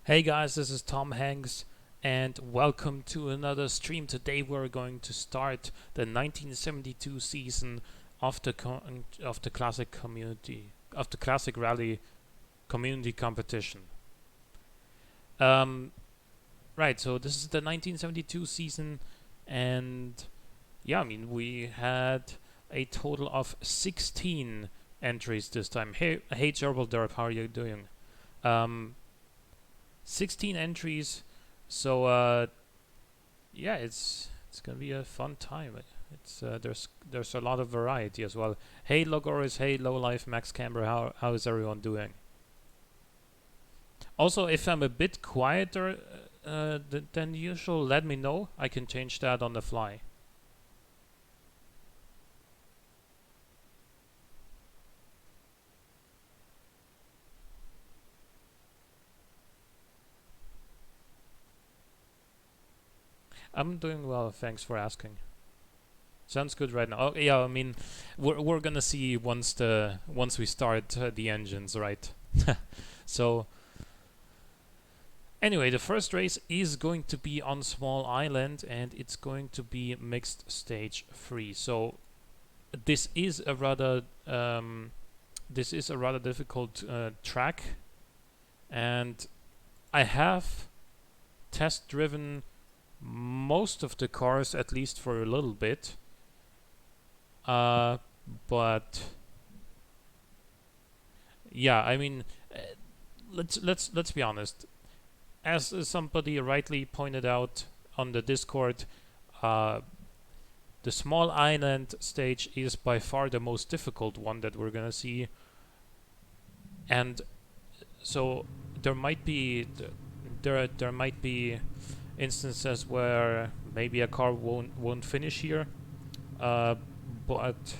Hey guys, this is Tom Hanks, and welcome to another stream. Today we're going to start the 1972 season of the classic rally community competition. Um, right, so this is the 1972 season, and yeah, I mean we had a total of 16 entries this time. Hey, Gerbil Derp, how are you doing? Um, 16 entries. So yeah, it's gonna be a fun time. It's there's a lot of variety as well. Hey Logoris, hey Lowlife, Max Camber, how is everyone doing? Also, if I'm a bit quieter than usual, let me know. I can change that on the fly. I'm doing well, thanks for asking. Sounds good right now. Oh yeah, I mean, we're gonna see once we start the engines, right? So anyway, the first race is going to be on Small Island, and it's going to be mixed stage 3. So this is a rather difficult track, and I have test driven most of the cars, at least for a little bit. But yeah, I mean, uh, let's be honest. As somebody rightly pointed out on the Discord, uh, the Small Island stage is by far the most difficult one that we're gonna see, and so there might be there might be instances where maybe a car won't finish here, uh, but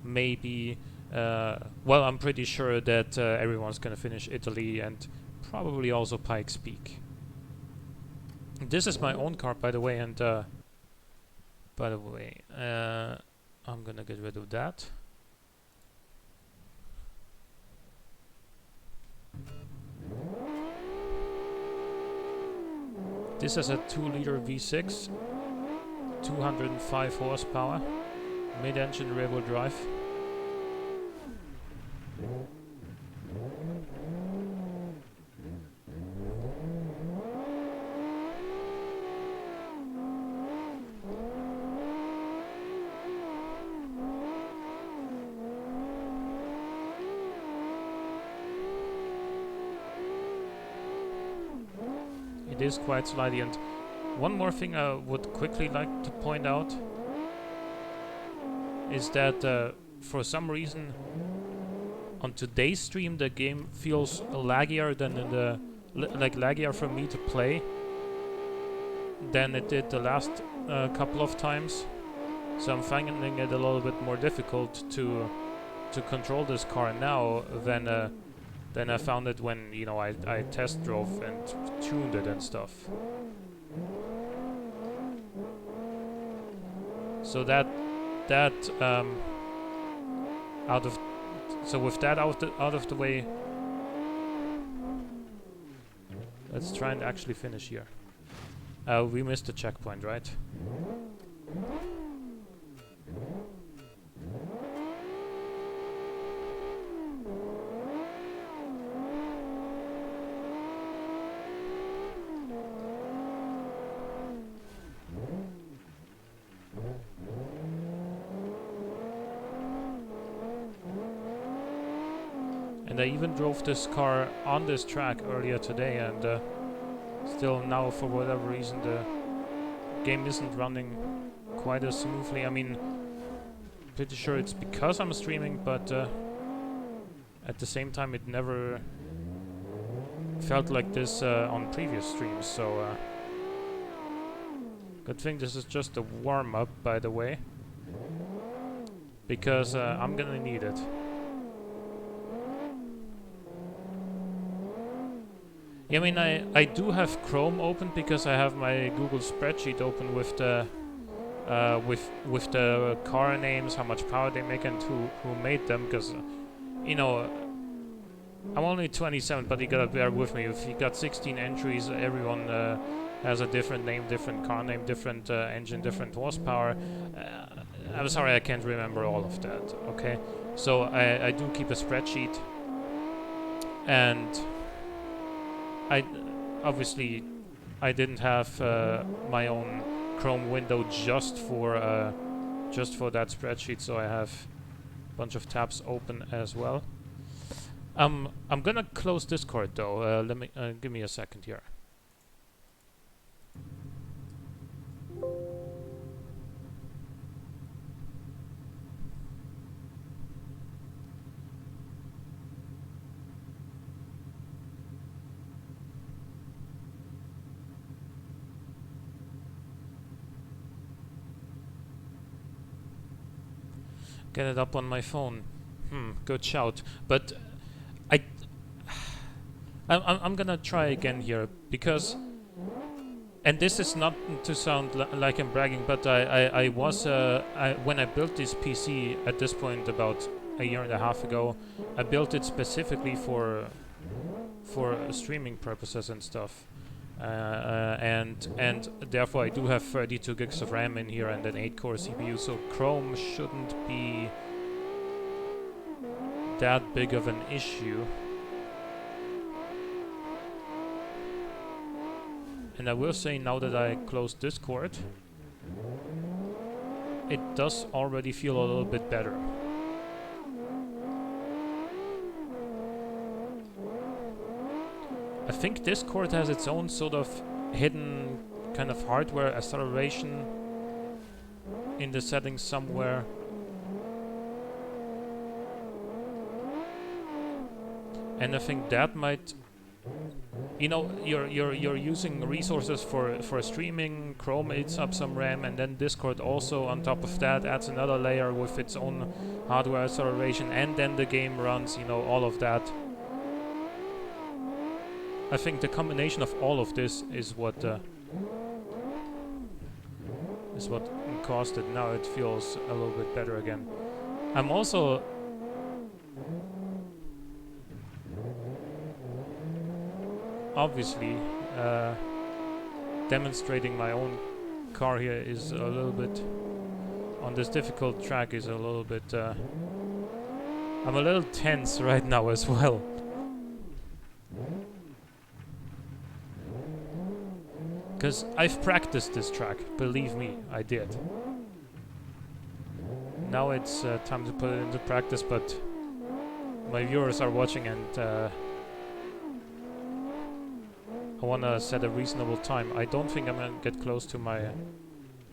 maybe well, I'm pretty sure that everyone's gonna finish Italy and probably also Pikes Peak. This is my own car, by the way, and by the way, I'm gonna get rid of that. This is a 2-liter V6, 205 horsepower, mid-engine rear-wheel drive. It is quite slidey, and one more thing I would quickly like to point out is that for some reason on today's stream the game feels laggier than in the laggier for me to play than it did the last couple of times. So I'm finding it a little bit more difficult to control this car now than I found it when I test drove and tuned it and stuff. So that out of so with that out of the way, let's try and actually finish here. We missed the checkpoint, right? And I even drove this car on this track earlier today, and still now, for whatever reason, the game isn't running quite as smoothly. I mean, pretty sure it's because I'm streaming, but at the same time, it never felt like this on previous streams. So good thing this is just a warm-up, by the way, because I'm gonna need it. Yeah, I mean, I do have Chrome open because I have my Google spreadsheet open with the with the car names, how much power they make, and who made them. Because you know, I'm only 27, but you gotta bear with me. If you got 16 entries, everyone has a different name, different car name, different engine, different horsepower. I'm sorry, I can't remember all of that, okay? So I do keep a spreadsheet, and I obviously I didn't have my own Chrome window just for that spreadsheet, so I have a bunch of tabs open as well. I'm gonna close Discord though. Let me give me a second here. Get it up on my phone. Good shout. But I'm gonna try again here, because, and this is not to sound like I'm bragging, but I was when I built this PC at this point about a year and a half ago, I built it specifically for streaming purposes and stuff. And therefore I do have 32 gigs of RAM in here and an 8-core CPU, so Chrome shouldn't be that big of an issue. And I will say, now that I closed Discord, it does already feel a little bit better. I think Discord has its own sort of hidden kind of hardware acceleration in the settings somewhere. And I think that might, you know, you're using resources for streaming. Chrome eats up some RAM, and then Discord also on top of that adds another layer with its own hardware acceleration, and then the game runs, you know, all of that. I think the combination of all of this is what caused it. Now it feels a little bit better again. I'm also obviously demonstrating my own car here is a little bit on this difficult track, is a little bit I'm a little tense right now as well. Because I've practiced this track, believe me, I did. Now it's time to put it into practice, but my viewers are watching, and I want to set a reasonable time. I don't think I'm going to get close to my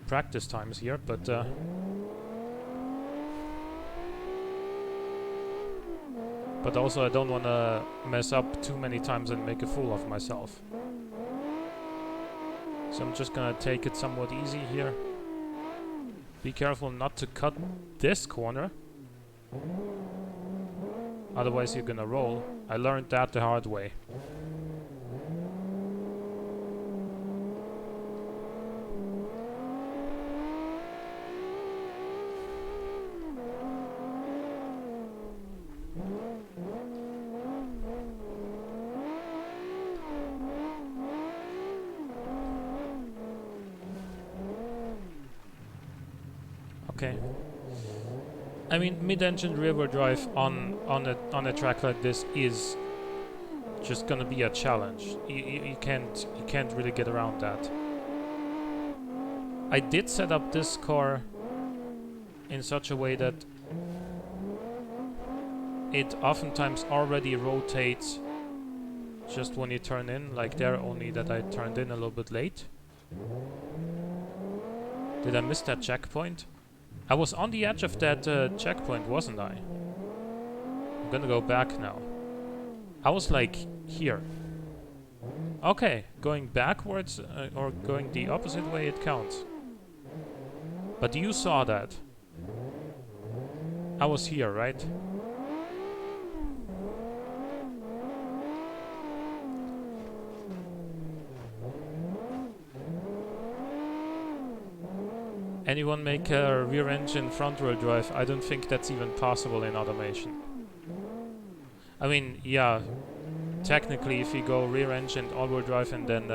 practice times here, but also I don't want to mess up too many times and make a fool of myself. So I'm just gonna take it somewhat easy here. Be careful not to cut this corner, otherwise you're gonna roll. I learned that the hard way. Okay. I mean, mid-engine rear-wheel drive on a track like this is just gonna be a challenge. You can't really get around that. I did set up this car in such a way that it oftentimes already rotates just when you turn in, like there, only that I turned in a little bit late. Did I miss that checkpoint? I was on the edge of that checkpoint, wasn't I? I'm gonna go back now. I was like here. Okay, going backwards or going the opposite way, it counts. But you saw that. I was here, right? Anyone make a rear engine front wheel drive? I don't think that's even possible in automation. I mean, yeah, technically if you go rear engine, all-wheel drive, and then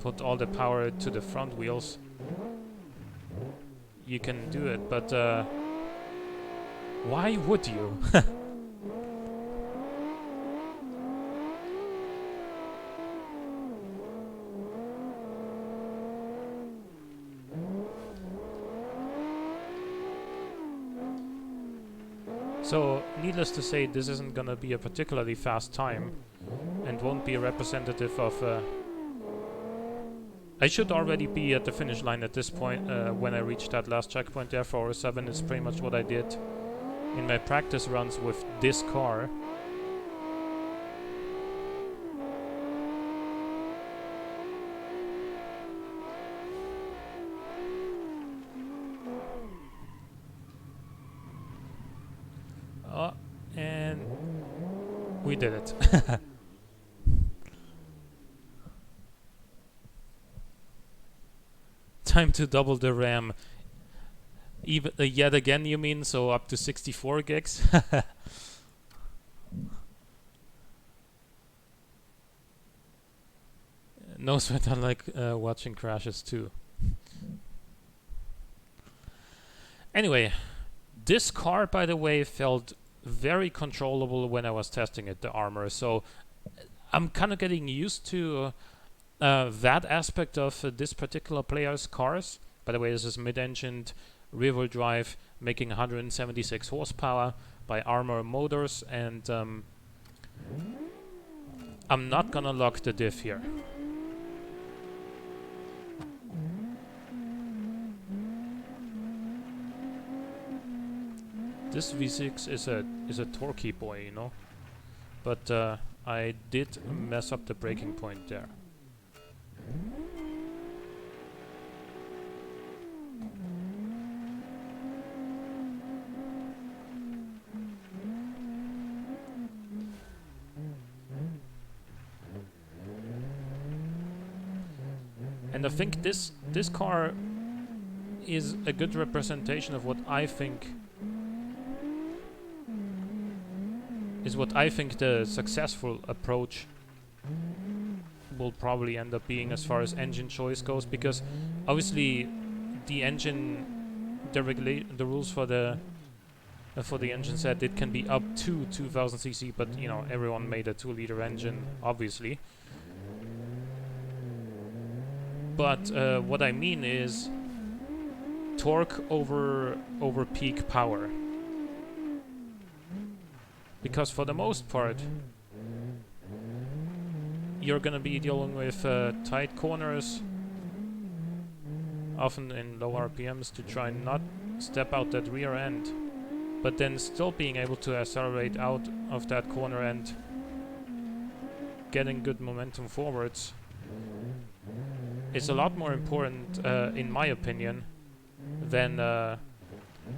put all the power to the front wheels, you can do it, but why would you? So, needless to say, this isn't gonna be a particularly fast time, and won't be representative of... I should already be at the finish line at this point when I reach that last checkpoint there. 407 is pretty much what I did in my practice runs with this car. And we did it. Time to double the RAM. Even yet again, you mean? So up to 64 gigs? No sweat, I like watching crashes too. Anyway, this car, by the way, felt very controllable when I was testing it, the Armor. So I'm kind of getting used to that aspect of this particular player's cars. By the way, this is mid-engined, rear-wheel drive, making 176 horsepower by Armor Motors, and I'm not gonna lock the diff here. This V6 is a torquey boy, you know, but I did mess up the braking point there. And I think this car is a good representation of what I think the successful approach will probably end up being as far as engine choice goes, because obviously the engine, the rules for the engine said it can be up to 2000 cc, but you know, everyone made a 2-liter engine, obviously. But what I mean is torque over peak power. Because for the most part, you're gonna be dealing with tight corners, often in low RPMs, to try and not step out that rear end, but then still being able to accelerate out of that corner and getting good momentum forwards is a lot more important, in my opinion, than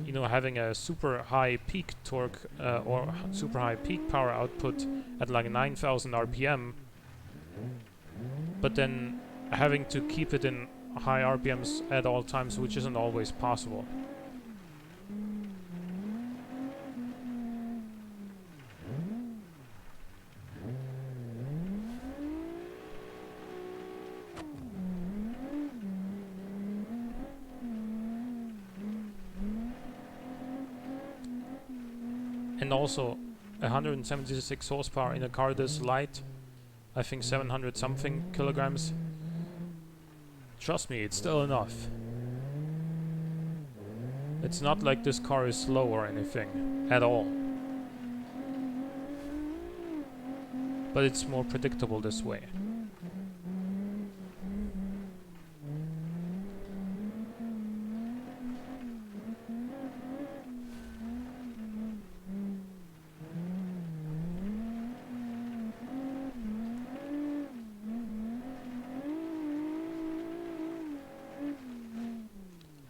you know, having a super high peak torque or super high peak power output at like 9,000 RPM, but then having to keep it in high RPMs at all times, which isn't always possible. And also 176 horsepower in a car this light, I think 700 something kilograms. Trust me, it's still enough. It's not like this car is slow or anything at all, but it's more predictable this way.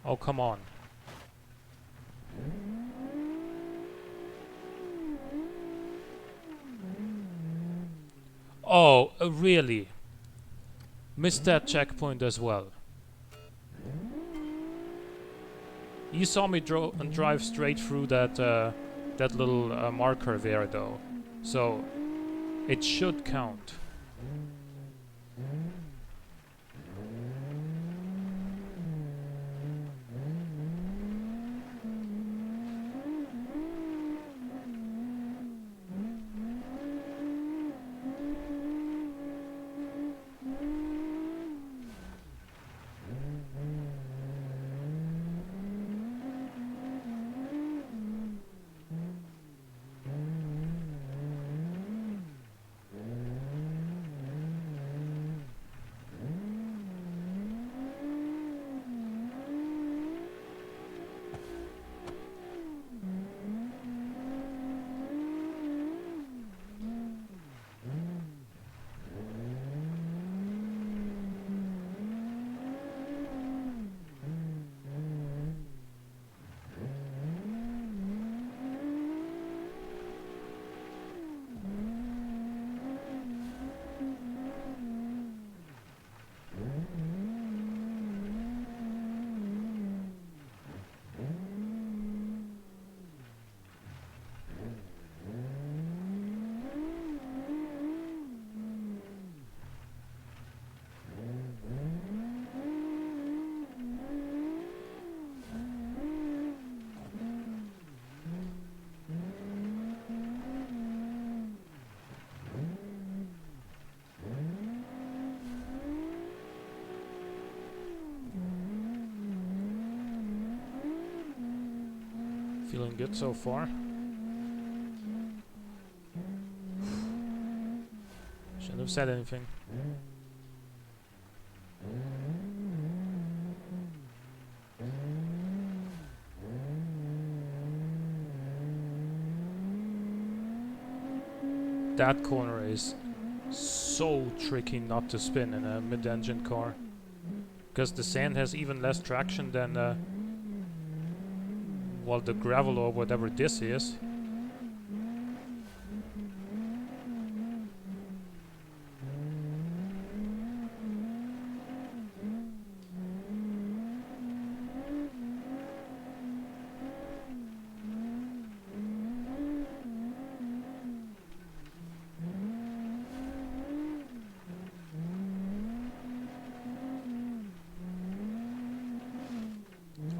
Oh, come on. Oh, really? Missed that checkpoint as well. You saw me drive straight through that that little marker there, though. So it should count. Feeling good so far. Shouldn't have said anything. That corner is so tricky not to spin in a mid-engine car, because the sand has even less traction than well, the gravel or whatever this is.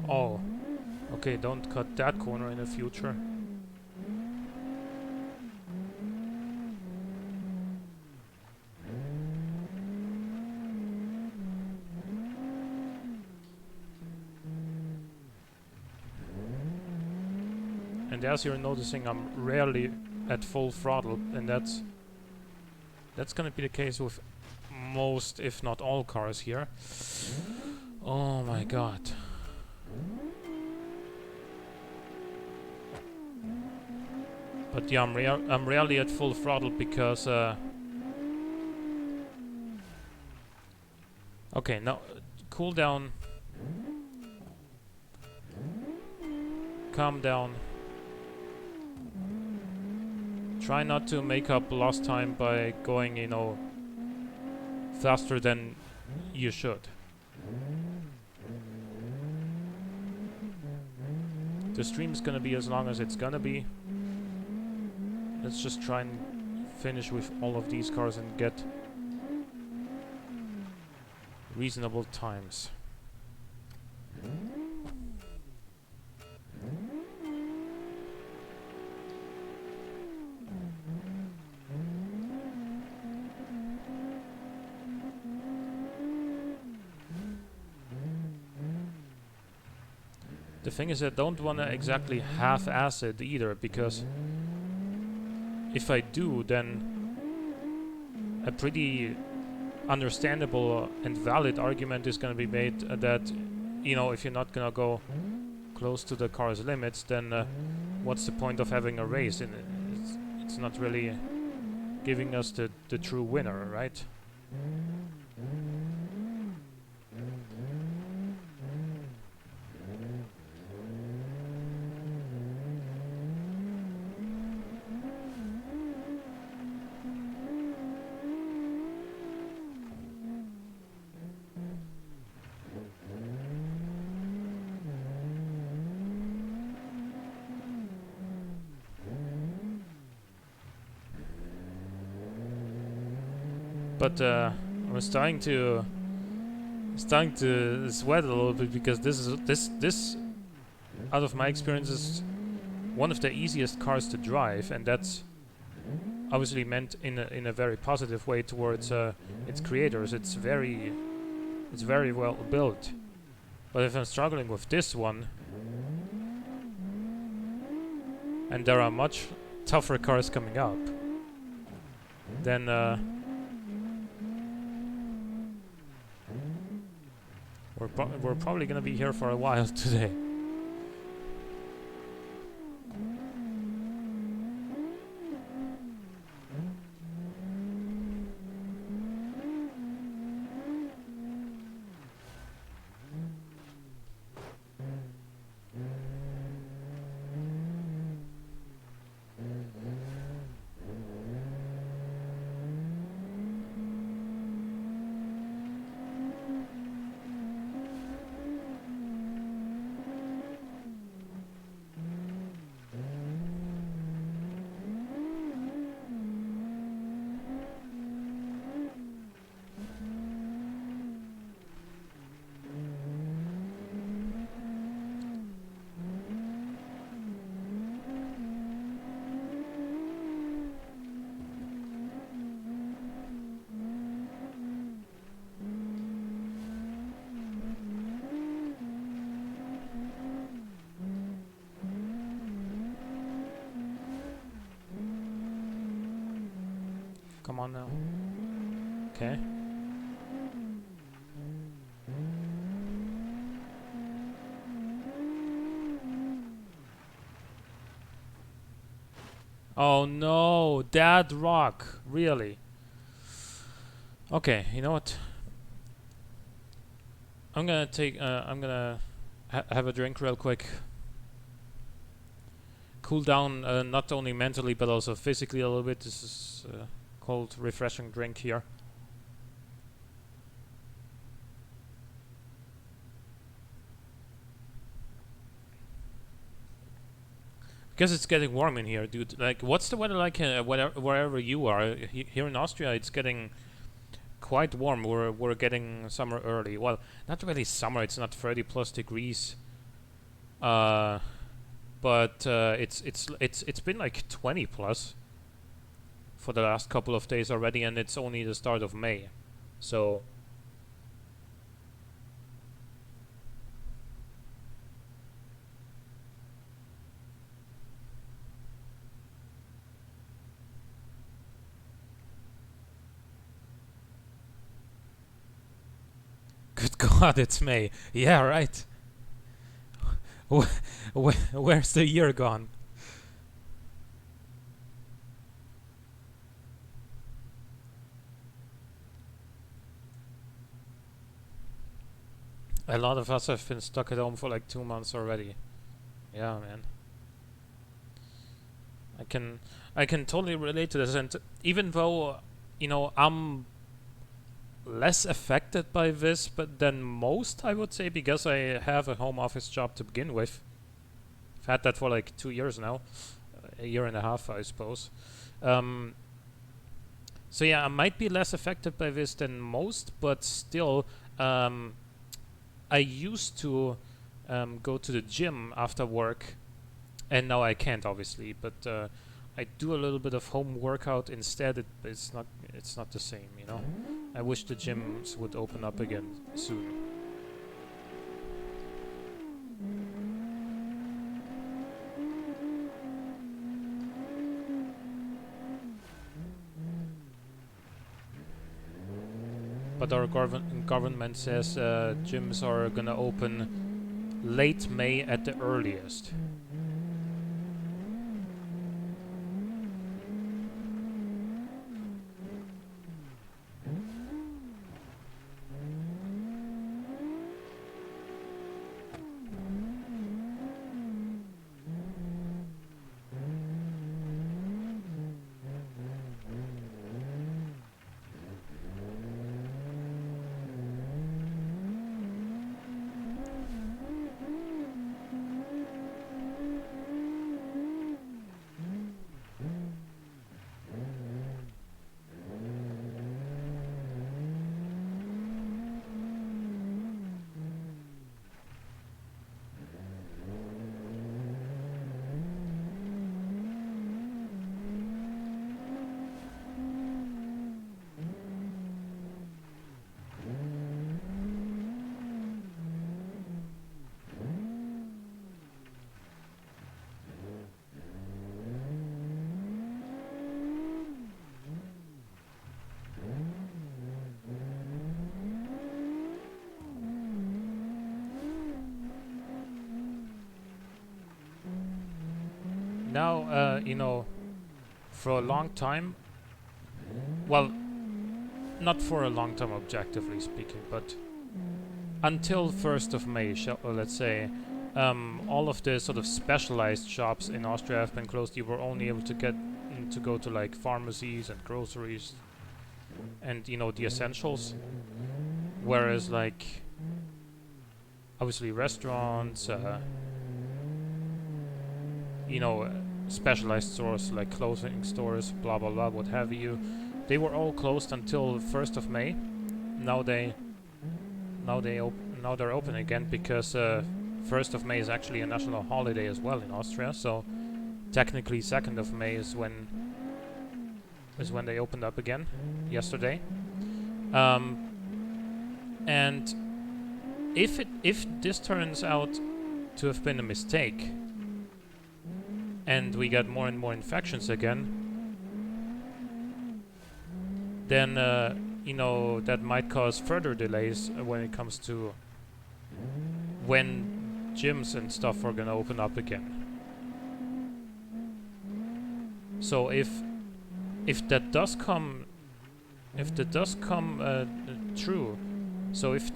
Oh, okay, don't cut that corner in the future. And as you're noticing, I'm rarely at full throttle, and that's gonna be the case with most, if not all, cars here. Oh my god. But yeah, I'm rarely at full throttle because okay, now cool down, calm down. Try not to make up lost time by going, you know, faster than you should. The stream's gonna be as long as it's gonna be. Let's just try and finish with all of these cars and get reasonable times. The thing is, I don't want to exactly half-ass it either, because if I do, then a pretty understandable and valid argument is going to be made that, you know, if you're not going to go close to the car's limits, then what's the point of having a race? And it's not really giving us the true winner, right? But I'm starting to sweat a little bit because this out of my experience is one of the easiest cars to drive, and that's obviously meant in a very positive way towards its creators. It's very well built. But if I'm struggling with this one, and there are much tougher cars coming up, then we're probably gonna be here for a while today. Come on now. Okay. Oh no, that rock, really? Okay, you know what? I'm gonna have a drink real quick. Cool down, not only mentally but also physically a little bit. This is cold, refreshing drink here. Because it's getting warm in here, dude. Like, what's the weather like wherever you are? Here in Austria, it's getting quite warm. We're getting summer early. Well, not really summer. It's not 30 plus degrees. But it's been like 20 plus for the last couple of days already, and it's only the start of May. So good God, it's May. Yeah, right. Where's the year gone? A lot of us have been stuck at home for like 2 months already. Yeah, man. I can totally relate to this, and even though, you know, I'm less affected by this but than most, I would say, because I have a home office job to begin with. I've had that for like 2 years now, a year and a half, I suppose. So yeah, I might be less affected by this than most, but still, I used to go to the gym after work, and now I can't, obviously. But I do a little bit of home workout instead. It's not the same, you know. I wish the gyms would open up again soon. But our government says gyms are gonna open late May at the earliest. now, you know, for a long time, well, not for a long time objectively speaking, but until 1st of May, let's say, all of the sort of specialized shops in Austria have been closed. You were only able to to go to like pharmacies and groceries and, you know, the essentials. Whereas like, obviously restaurants, you know, specialized stores like clothing stores, blah blah blah, what have you, they were all closed until 1st of May. Now they're open again because 1st of May is actually a national holiday as well in Austria. So technically 2nd of May is when they opened up again yesterday. And if this turns out to have been a mistake and we get more and more infections again, then you know, that might cause further delays when it comes to when gyms and stuff are gonna open up again. So if that does come true, so if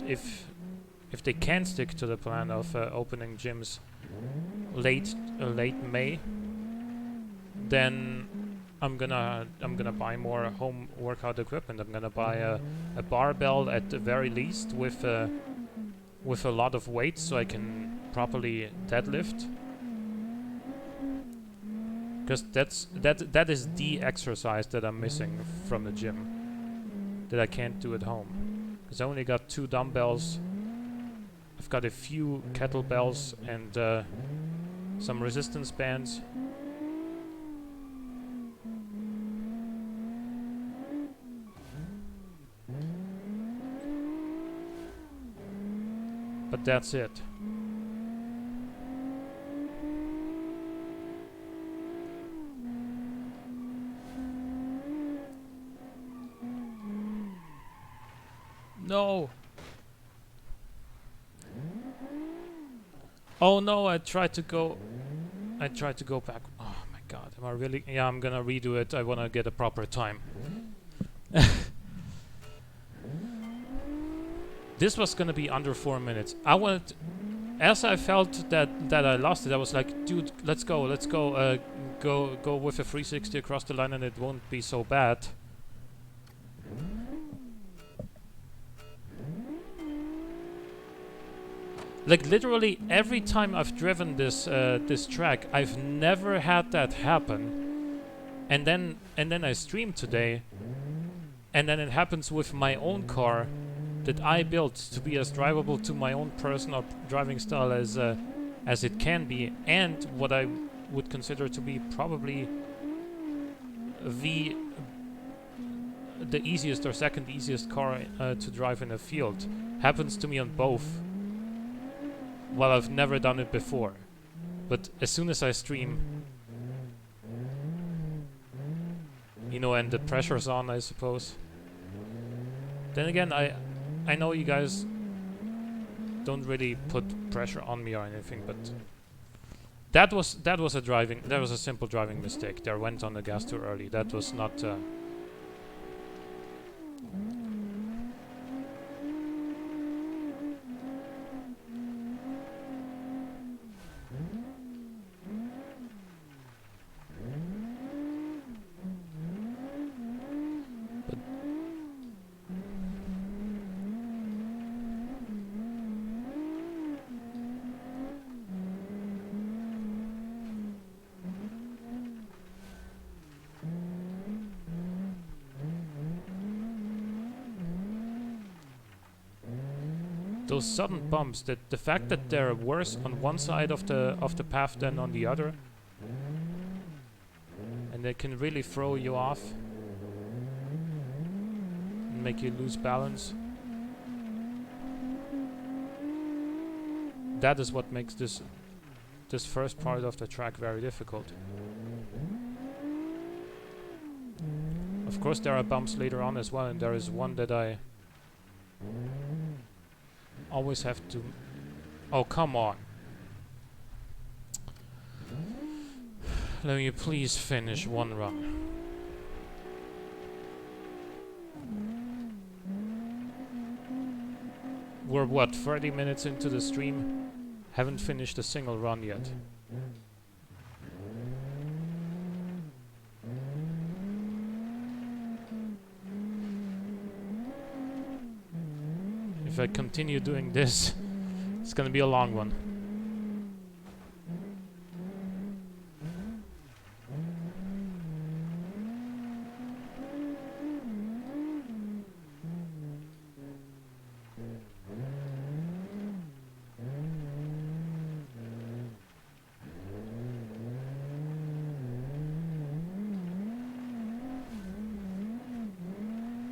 they can stick to the plan of opening gyms late May, then I'm gonna buy more home workout equipment. I'm gonna buy a barbell at the very least with a lot of weight, so I can properly deadlift. Because that is the exercise that I'm missing from the gym, that I can't do at home. Because I only got 2 dumbbells. I've got a few kettlebells and some resistance bands. But that's it. No! Oh no, I tried to go back. Oh my god, am I really? Yeah, I'm gonna redo it. I wanna get a proper time. This was gonna be under 4 minutes. As I felt that I lost it, I was like, dude, let's go, go with a 360 across the line and it won't be so bad. Like literally every time I've driven this track, I've never had that happen. And then I streamed today, and then it happens with my own car that I built to be as drivable to my own personal driving style as it can be, and what I would consider to be probably the easiest or second easiest car to drive in a field, happens to me on both. Well, I've never done it before, but as soon as I stream, you know, and the pressure's on, I suppose. Then again, I know you guys don't really put pressure on me or anything, but that was a simple driving mistake. There, went on the gas too early. That was not. Those sudden bumps, the fact that they're worse on one side of the path than on the other, and they can really throw you off and make you lose balance. That is what makes this first part of the track very difficult. Of course there are bumps later on as well, and there is one that I always have to... Oh, come on. Let me please finish one run. We're what, 30 minutes into the stream? Haven't finished a single run yet. If I continue doing this, it's gonna be a long one.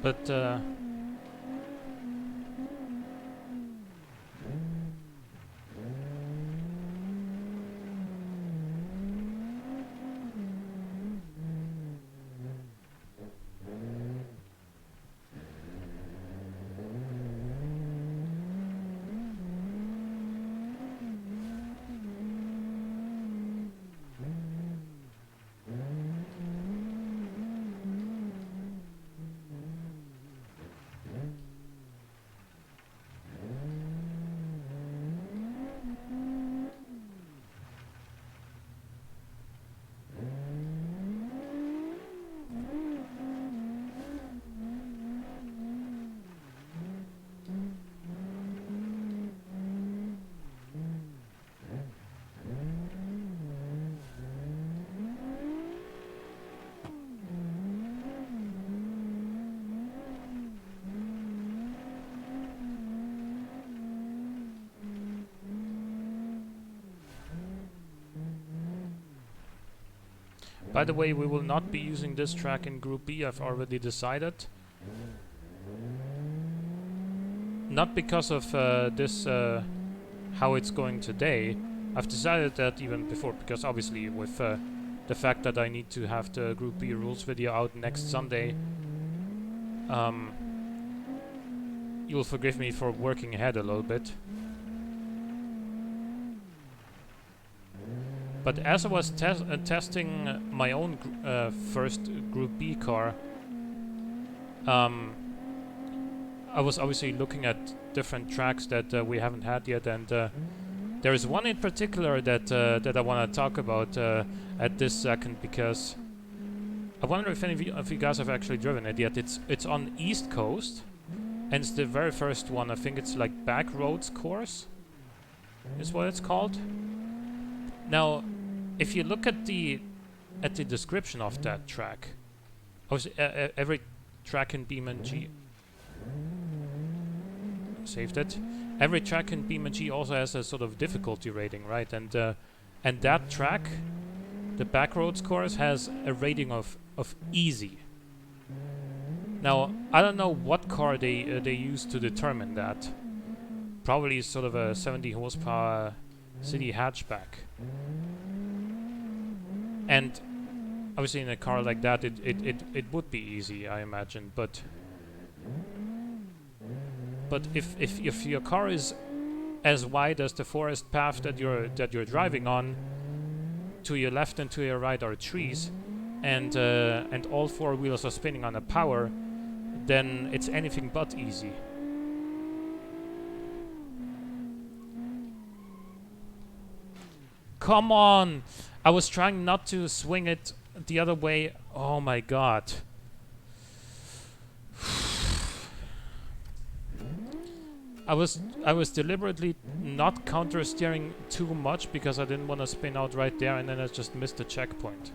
But by the way, we will not be using this track in Group B, I've already decided. Not because of this, how it's going today. I've decided that even before, because obviously with the fact that I need to have the Group B rules video out next Sunday, you'll forgive me for working ahead a little bit. But as I was testing my own first Group B car, I was obviously looking at different tracks that we haven't had yet, and there is one in particular that that I want to talk about at this second, because I wonder if any of you guys have actually driven it yet. It's on East Coast, and it's the very first one. I think it's like Backroads Course, is what it's called. Now, if you look at the description of that track, obviously every track in BeamNG saved it. Every track in BeamNG also has a sort of difficulty rating, right? And that track, the Backroads Course, has a rating of easy. Now, I don't know what car they use to determine that. Probably sort of a 70 horsepower city hatchback. And obviously in a car like that, it would be easy, I imagine. But if your car is as wide as the forest path that you're driving on, to your left and to your right are trees, and all four wheels are spinning on a power, then it's anything but easy. Come on! I was trying not to swing it the other way. Oh my god. I was deliberately not counter steering too much because I didn't want to spin out right there, and then I just missed the checkpoint.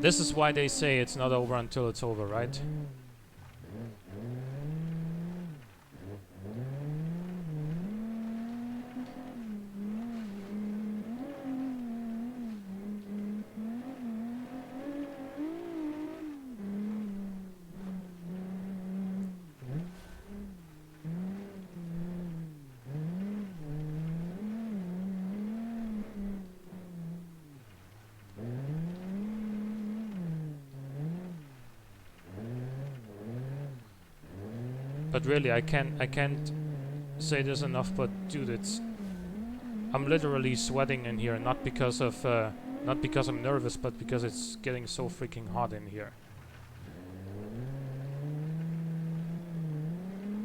This is why they say it's not over until it's over, right? But really, I can't say this enough. But dude, it's I'm literally sweating in here, not because of not because I'm nervous, but because it's getting so freaking hot in here.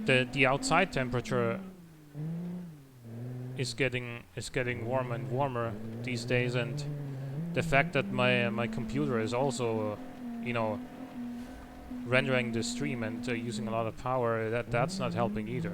The outside temperature is getting warmer and warmer these days, and the fact that my computer is also you know, rendering the stream and using a lot of power, that's not helping either.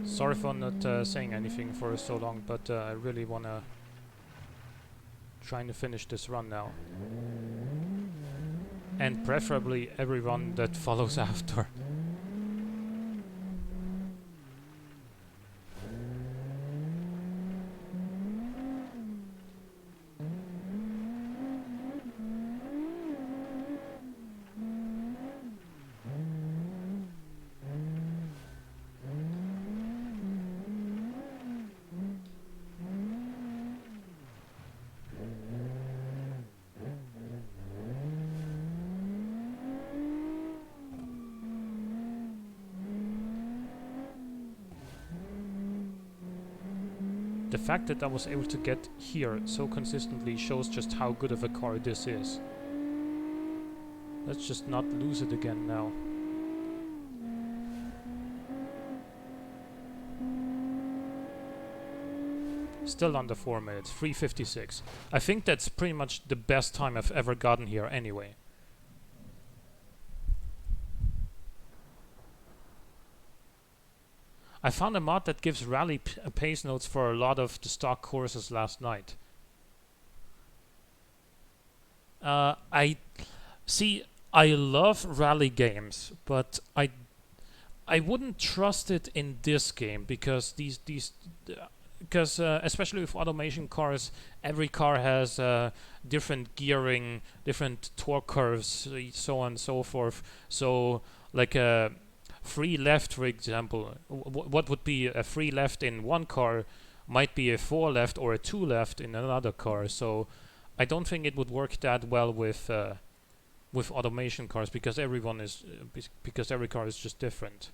Sorry for not saying anything for so long, but I really wanna trying to finish this run now, and preferably every run that follows after. The fact that I was able to get here so consistently shows just how good of a car this is. Let's just not lose it again now. Still under 4 minutes, 3:56. I think that's pretty much the best time I've ever gotten here anyway. I found a mod that gives rally pace notes for a lot of the stock courses last night. I love rally games, but I wouldn't trust it in this game because especially with automation cars, every car has different gearing, different torque curves, so on and so forth. So like a free left, for example, what would be a free left in one car might be a 4 left or a 2 left in another car. So I don't think it would work that well with automation cars because every car is just different.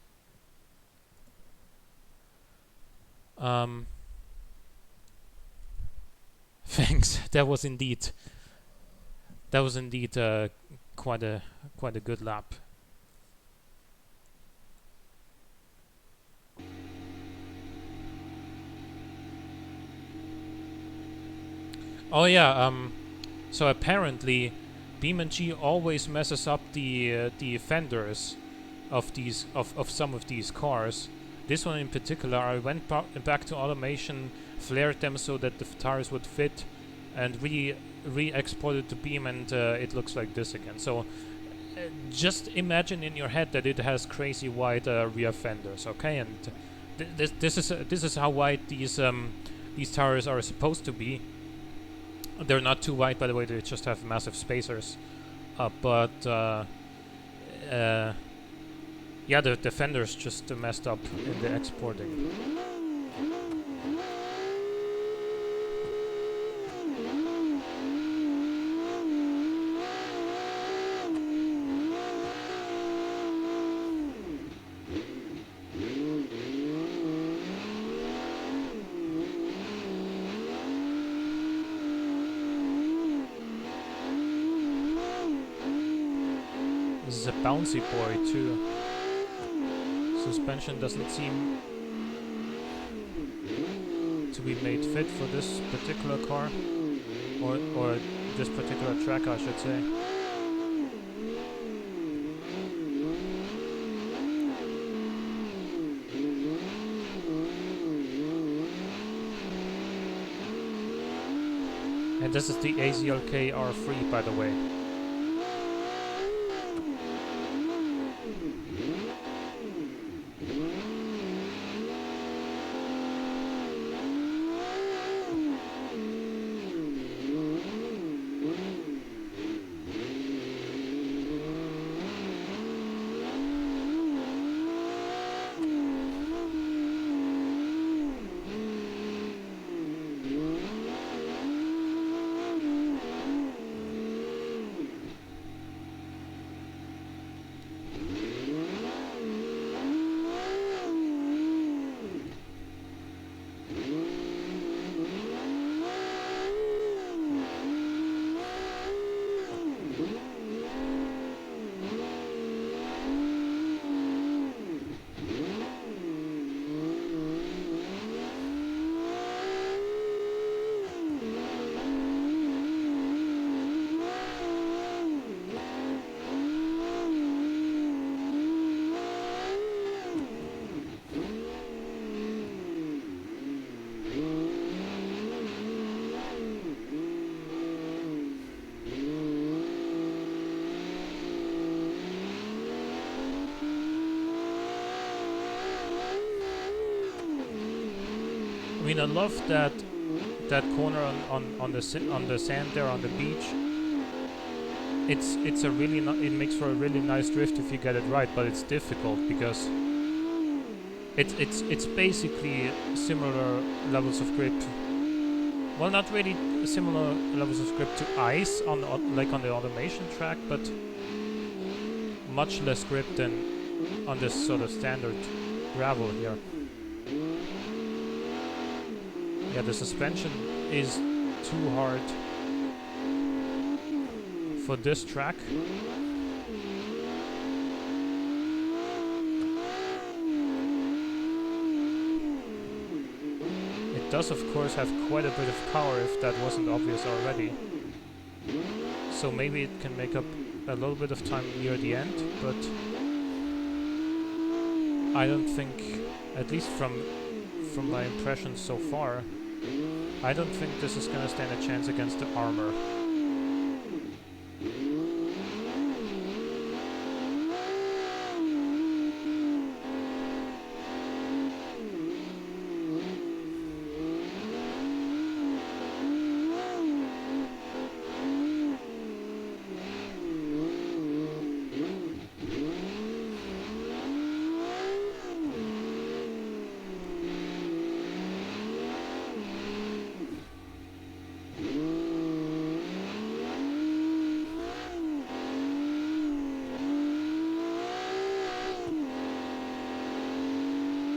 Thanks. That was indeed quite a good lap. Oh yeah, so apparently BeamNG always messes up the fenders of some of these cars. This one in particular, I went back to automation, flared them so that the tires would fit, and re-exported to Beam, and it looks like this again. So just imagine in your head that it has crazy wide rear fenders, okay? And this is how wide these tires are supposed to be. They're not too wide, by the way. They just have massive spacers. but yeah, the defenders just messed up in the exporting. This is a bouncy boy too. Suspension doesn't seem to be made fit for this particular car, or this particular track, I should say. And this is the AZLK R3, by the way. I mean, I love that corner on the sand there on the beach. It's a really it makes for a really nice drift if you get it right, but it's difficult because it's basically similar levels of grip. Well, not really similar levels of grip to ice on the automation track, but much less grip than on this sort of standard gravel here. Yeah, the suspension is too hard for this track. It does, of course, have quite a bit of power, if that wasn't obvious already. So maybe it can make up a little bit of time near the end, but I don't think, at least from my impressions so far, I don't think this is gonna stand a chance against the Armor.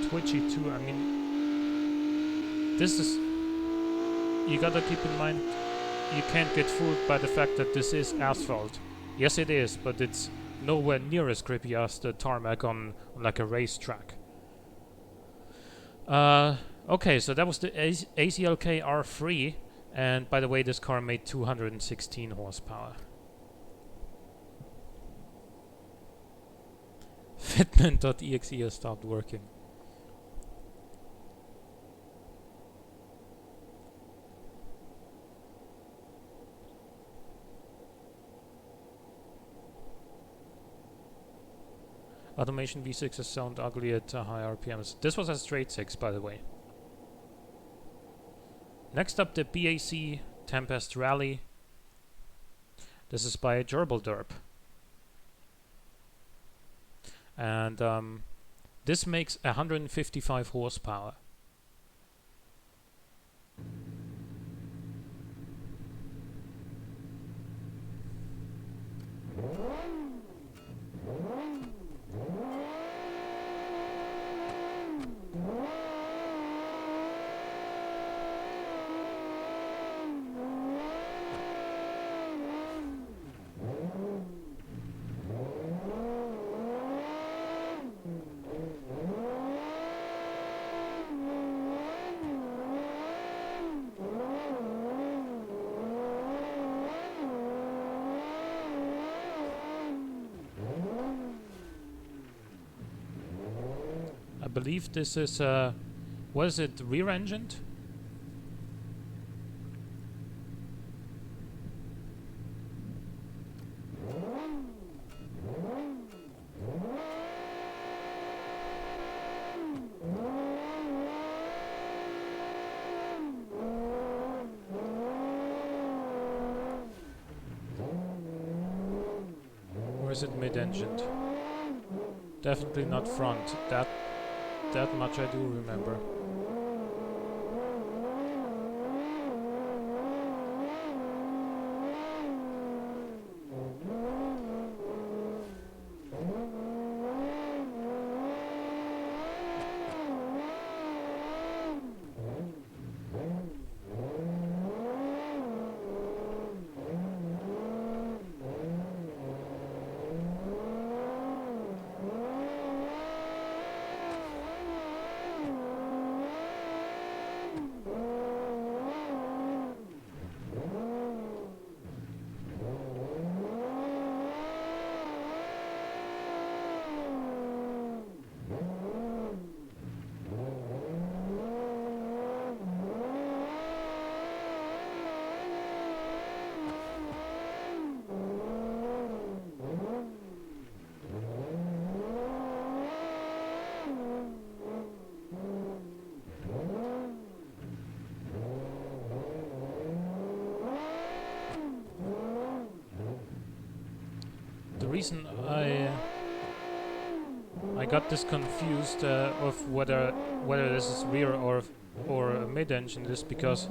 Twitchy too. I mean, this is, you gotta keep in mind, you can't get fooled by the fact that this is asphalt. Yes, it is, but it's nowhere near as grippy as the tarmac on like a racetrack. Okay, so that was the AZLK R3, and by the way, this car made 216 horsepower. Fitment.exe has stopped working. Automation V6s sound ugly at high RPMs. This was a straight 6, by the way. Next up, the BAC Tempest Rally. This is by Gerbil Derp. And this makes 155 horsepower. I believe this is what is it, rear-engined? Or is it mid-engined? Definitely not front. That much I do remember. The reason I got this confused of whether this is rear or mid-engine is because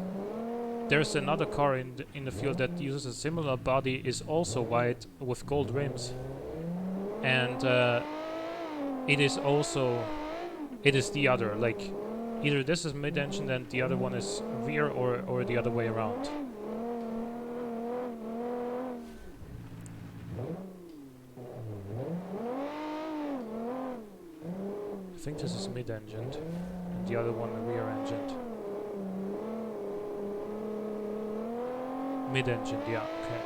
there's another car in the field that uses a similar body, is also white with gold rims, and it is the other, like either this is mid-engine and the other one is rear, or the other way around. I think this is mid-engined, and the other one rear-engined. Mid-engined, yeah, okay.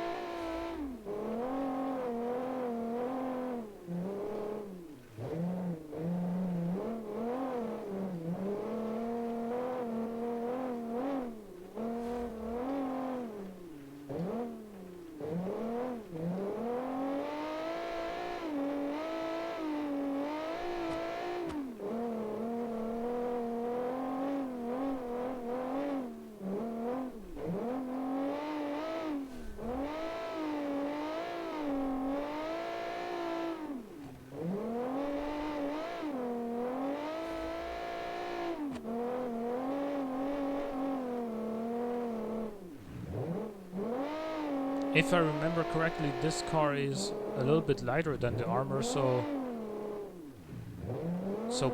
If I remember correctly, this car is a little bit lighter than the Armor, so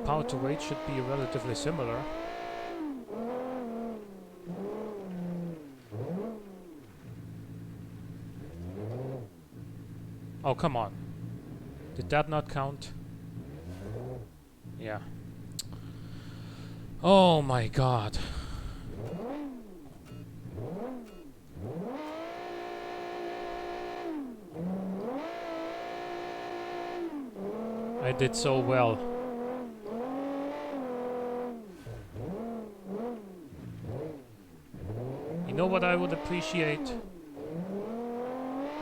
power to weight should be relatively similar. Oh, come on. Did that not count? Yeah. Oh my god. I did so well. You know what I would appreciate?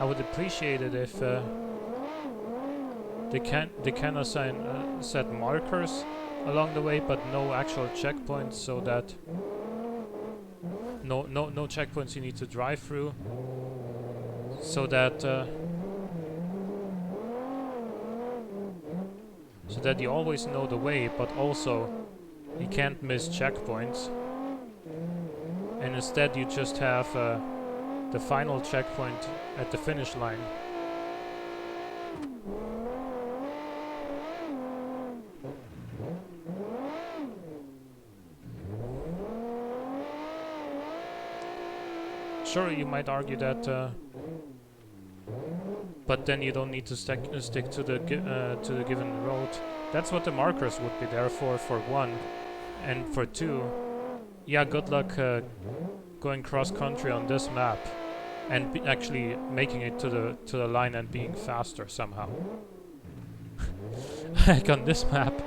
I would appreciate it if they can assign set markers along the way, but no actual checkpoints, so that no checkpoints you need to drive through, so that you always know the way, but also you can't miss checkpoints. And instead you just have the final checkpoint at the finish line. Sure, you might argue that, but then you don't need to stick to the given road. That's what the markers would be there for one, and for two, yeah, good luck going cross country on this map, and actually making it to the line and being faster somehow. Like on this map.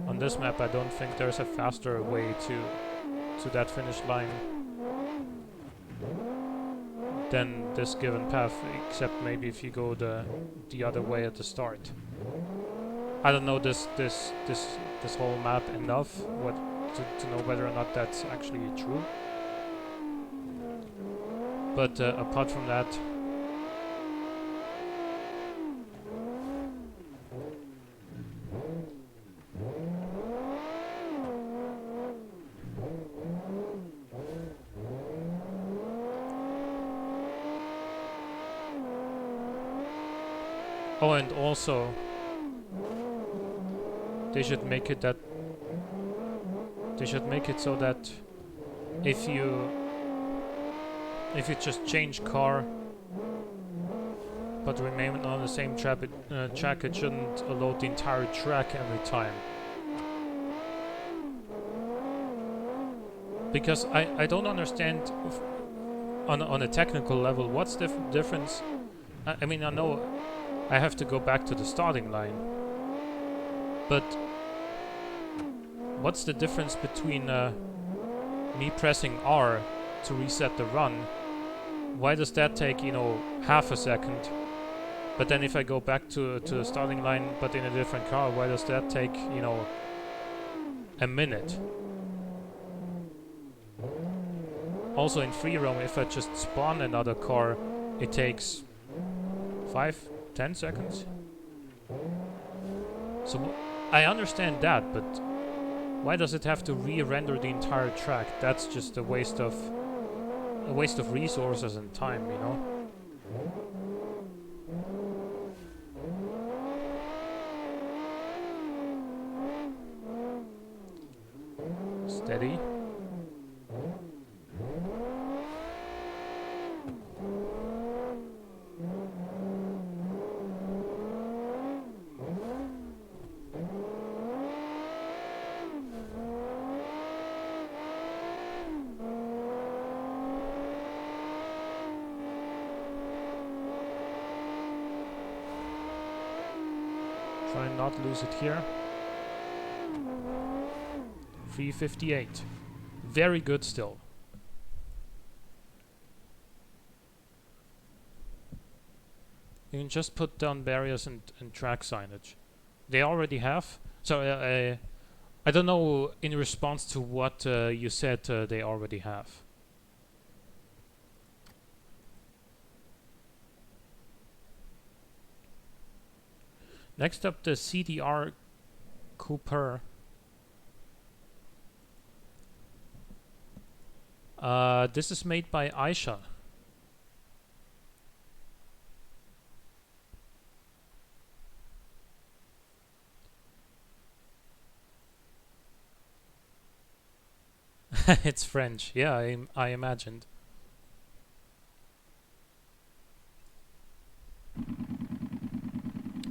On this map, I don't think there's a faster way to that finish line than this given path, except maybe if you go the other way at the start. I don't know this whole map enough to know whether or not that's actually true. But apart from that, oh, and also they should make it so that if you just change car but remain on the same track, it shouldn't load the entire track every time. Because I don't understand on a technical level what's the difference. I mean, I know I have to go back to the starting line, but what's the difference between me pressing R to reset the run? Why does that take, you know, half a second? But then if I go back to the starting line but in a different car, why does that take, you know, a minute? Also in free roam, if I just spawn another car, it takes 5-10 seconds. So I understand that, but why does it have to re-render the entire track? That's just a waste of resources and time, you know? Steady. Try and not lose it here. 358. Very good still. You can just put down barriers and track signage. They already have. So I don't know in response to what you said they already have. Next up, the CDR Cooper. This is made by Aisha. It's French, yeah, I imagined.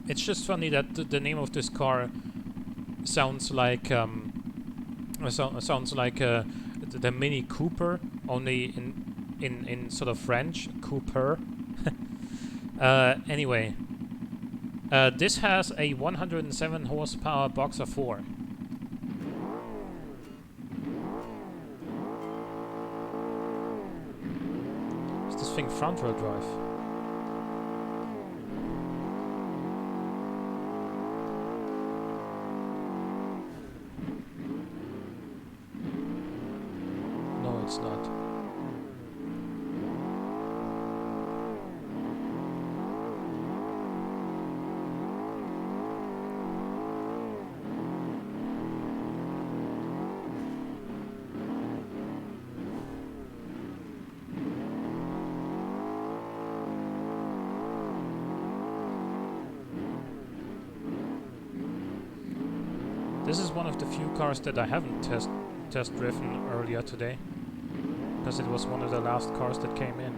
It's just funny that the name of this car sounds like the Mini Cooper, only in sort of French, Cooper. Anyway, this has a 107 horsepower Boxer 4. Is this thing front-wheel drive? it's not. This is one of the few cars that I haven't test driven earlier today, because it was one of the last cars that came in.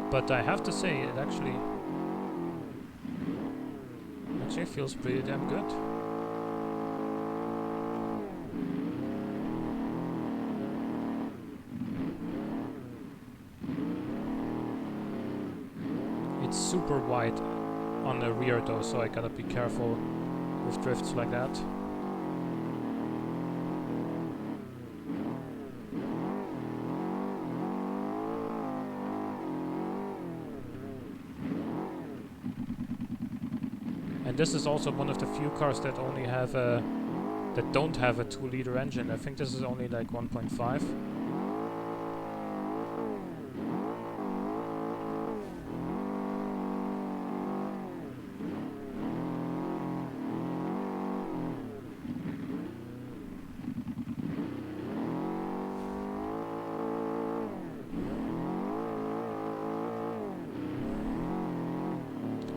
But I have to say, it actually feels pretty damn good. It's super wide on the rear though, so I gotta be careful with drifts like that. And this is also one of the few cars that only have a that don't have a 2-liter engine. I think this is only like 1.5.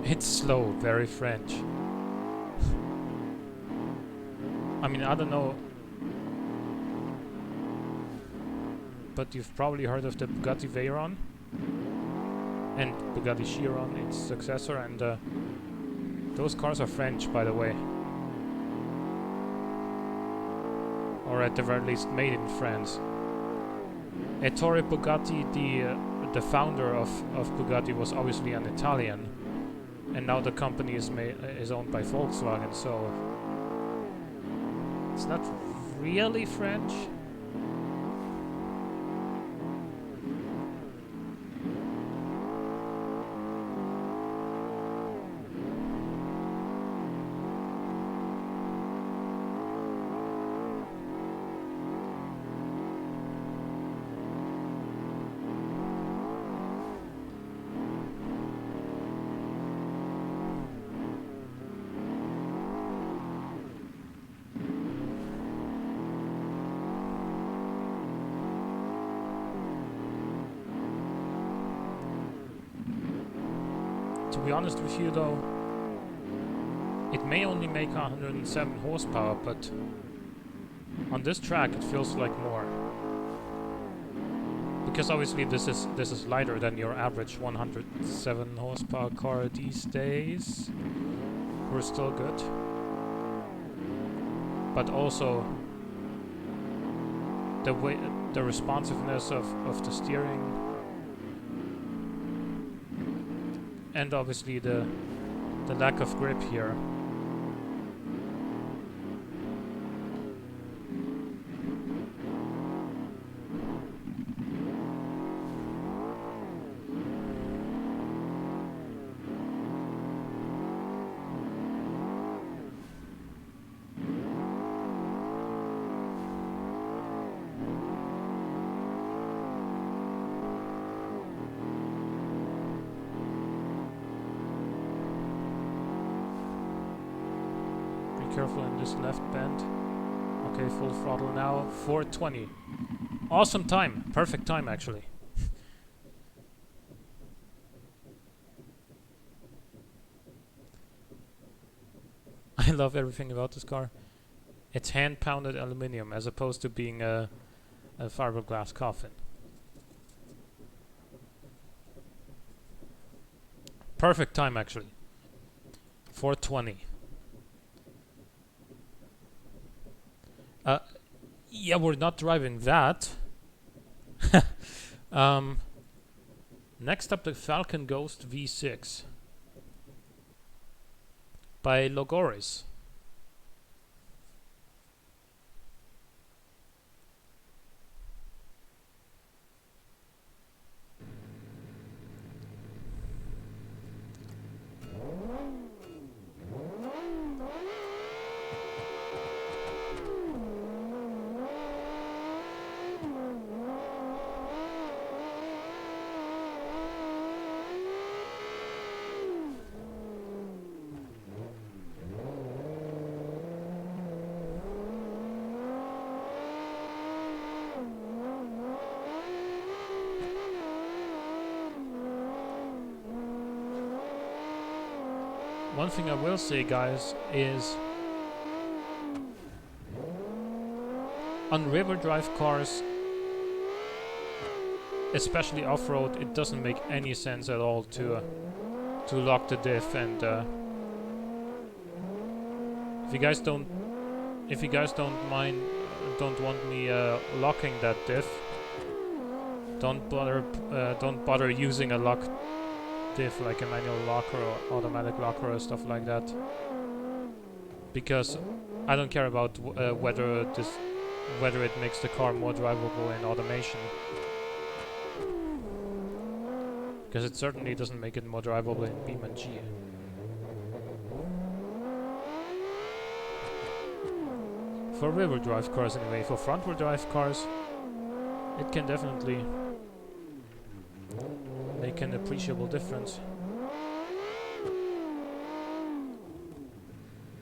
It's slow, very French. I mean, I don't know, but you've probably heard of the Bugatti Veyron and Bugatti Chiron, its successor, and those cars are French, by the way, or at the very least made in France. Ettore Bugatti, the founder of Bugatti, was obviously an Italian. And now the company is owned by Volkswagen, so it's not really French. To be honest with you though, it may only make 107 horsepower, but on this track it feels like more. Because obviously this is lighter than your average 107 horsepower car these days. We're still good. But also the responsiveness of the steering, and obviously the lack of grip here. Careful in this left bend. Okay, full throttle now. 420. Awesome time. Perfect time, actually. I love everything about this car. It's hand-pounded aluminium as opposed to being a fiberglass coffin. Perfect time, actually. 420. Yeah, we're not driving that. Next up, the Falcon Ghost V6 by Logoris. One thing I will say, guys, is on river drive cars, especially off-road, it doesn't make any sense at all to lock the diff. And if you guys don't mind, don't want me locking that diff, don't bother using a lock diff like a manual locker or automatic locker or stuff like that, because I don't care about whether it makes the car more drivable in automation, because it certainly doesn't make it more drivable in BeamNG. For rear-wheel drive cars anyway. For front-wheel drive cars, it can definitely make an appreciable difference.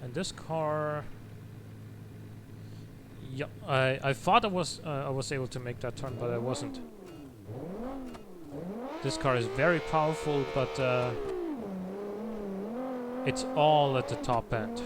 And this car, yeah, I thought I was able to make that turn, but I wasn't. This car is very powerful, but it's all at the top end.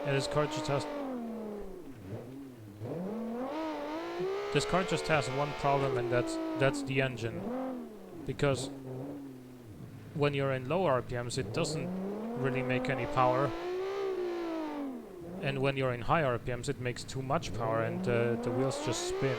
Yeah, this car just has one problem, and that's the engine. Because when you're in low RPMs, it doesn't really make any power, and when you're in high RPMs, it makes too much power, and the wheels just spin.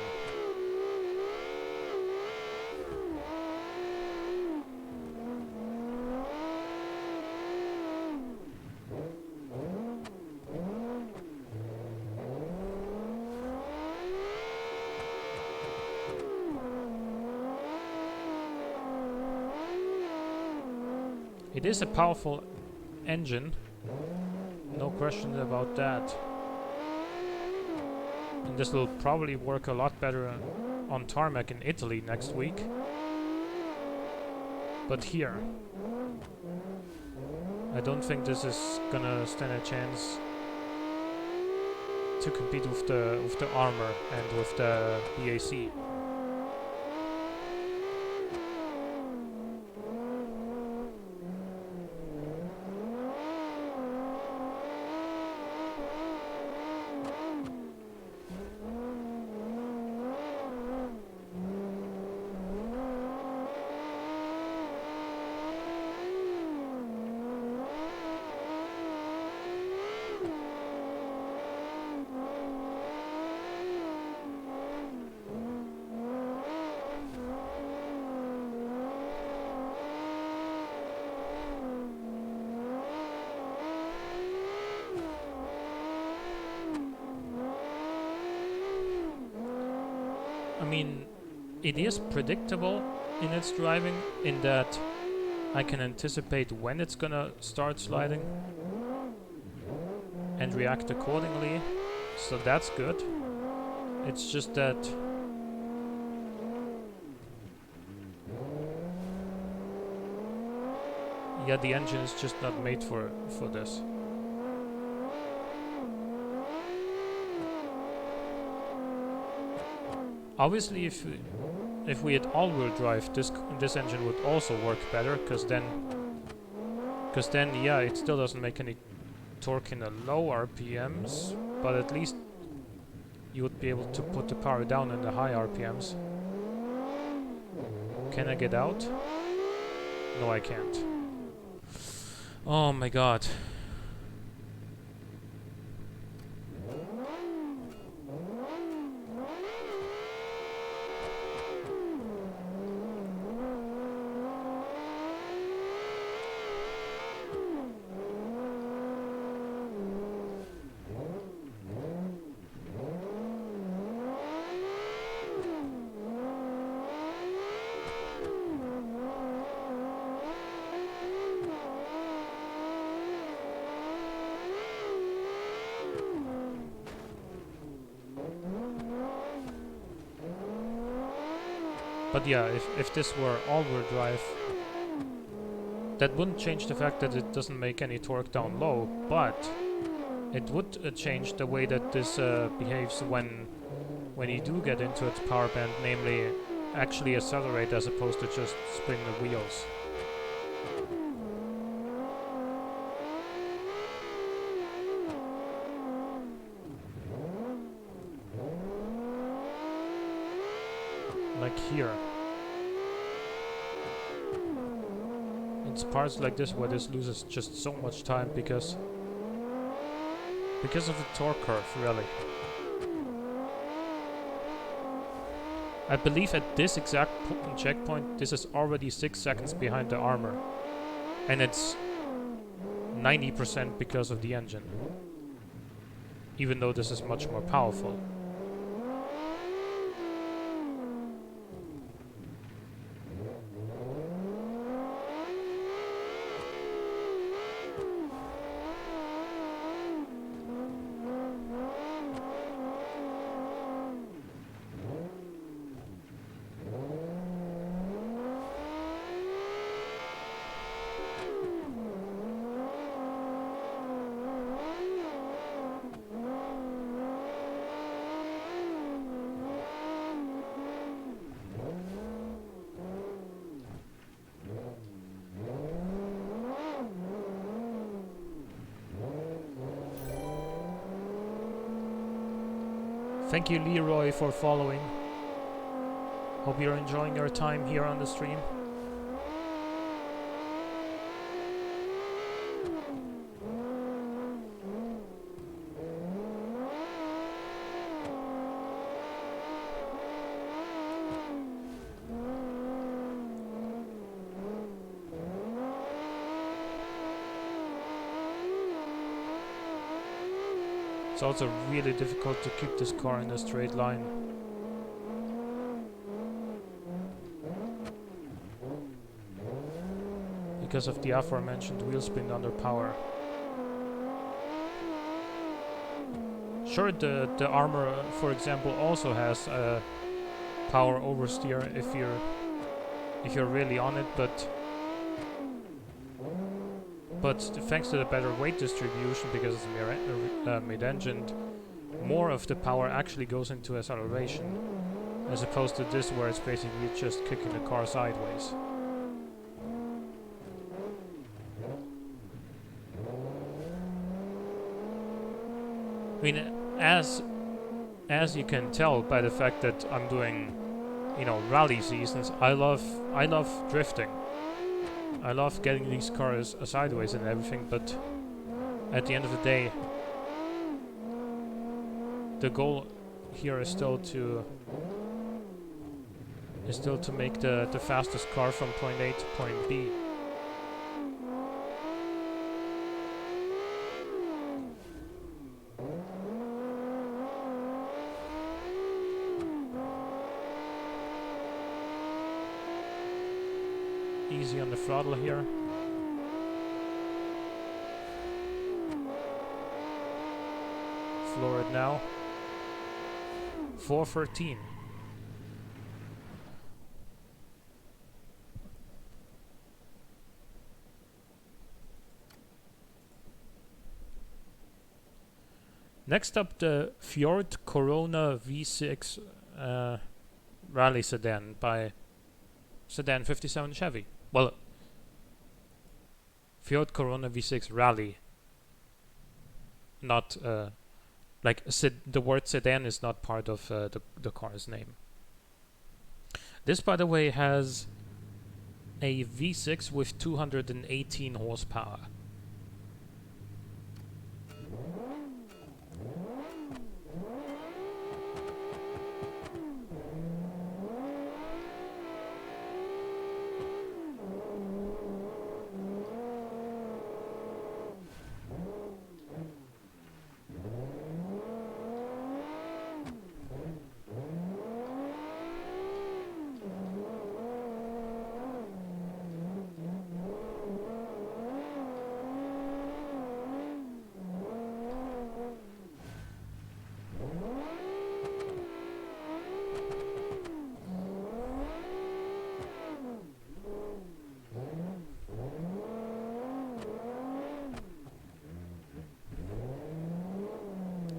It is a powerful engine, no question about that. And this will probably work a lot better on tarmac in Italy next week. But here, I don't think this is gonna stand a chance to compete with the armor and with the BAC. I mean, it is predictable in its driving, in that I can anticipate when it's gonna start sliding and react accordingly, so that's good. It's just that yeah, the engine is just not made for this. Obviously, if we had all-wheel drive, this engine would also work better, because then yeah, it still doesn't make any torque in the low RPMs, but at least you would be able to put the power down in the high RPMs. Can I get out? No, I can't. Oh my god. But yeah, if this were all-wheel drive, that wouldn't change the fact that it doesn't make any torque down low, but it would change the way that this behaves when you do get into its power band, namely actually accelerate as opposed to just spin the wheels. Like here. It's parts like this where this loses just so much time because of the torque curve, really. I believe at this exact checkpoint, this is already 6 seconds behind the Armor, and it's 90% because of the engine, even though this is much more powerful. Thank you, Leroy, for following. Hope you're enjoying your time here on the stream. It's also really difficult to keep this car in a straight line. Because of the aforementioned wheel spin under power. Sure, the Armor, for example, also has a power oversteer if you're really on it, but thanks to the better weight distribution, because it's mid-engined, more of the power actually goes into acceleration, as opposed to this where it's basically just kicking the car sideways. I mean, as you can tell by the fact that I'm doing, you know, rally seasons, I love drifting. I love getting these cars sideways and everything, but at the end of the day, the goal here is still to make the fastest car from point A to point B. Easy on the throttle here. Floor it now. 413. Next up, the Fjord Corona V6 rally sedan by Sedan 57 Chevy. Well, Fjord Corona V6 Rally not like the word sedan is not part of the car's name. This, by the way, has a V6 with 218 horsepower.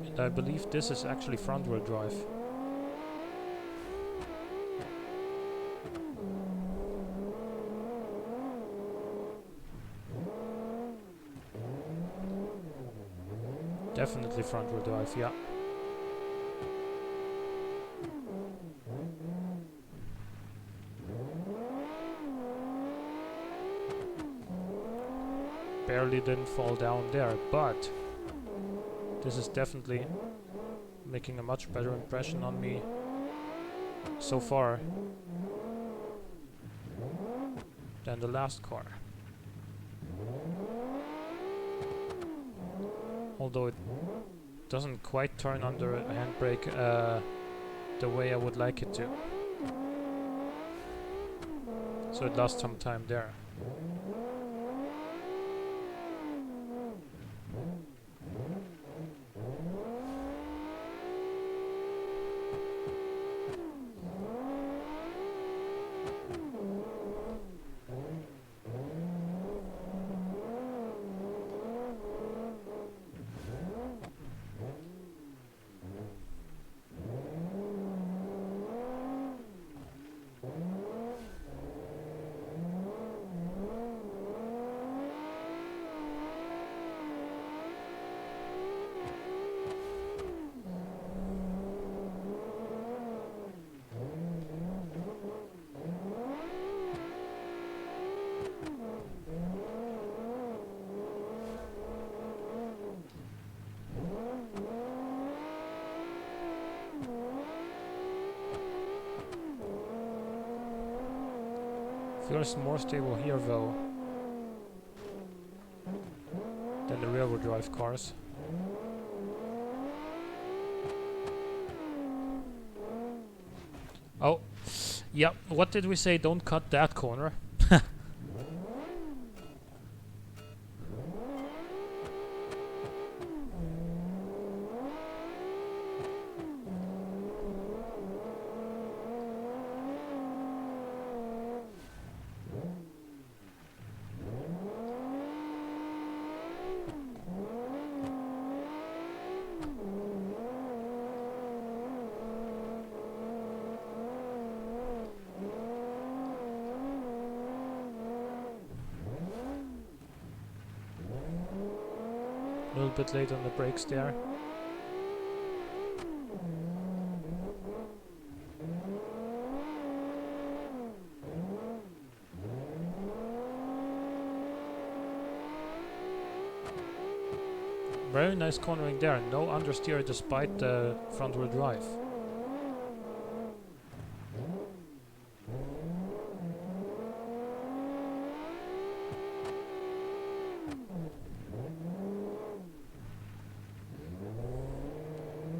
And I believe this is actually front-wheel drive. Definitely front-wheel drive, yeah. Barely didn't fall down there, but this is definitely making a much better impression on me so far than the last car. Although it doesn't quite turn under a handbrake the way I would like it to. So it lost some time there. Feels more stable here though than the rear-wheel drive cars. Oh, yeah, what did we say? Don't cut that corner. A little bit late on the brakes there. Very nice cornering there, no understeer despite the front wheel drive.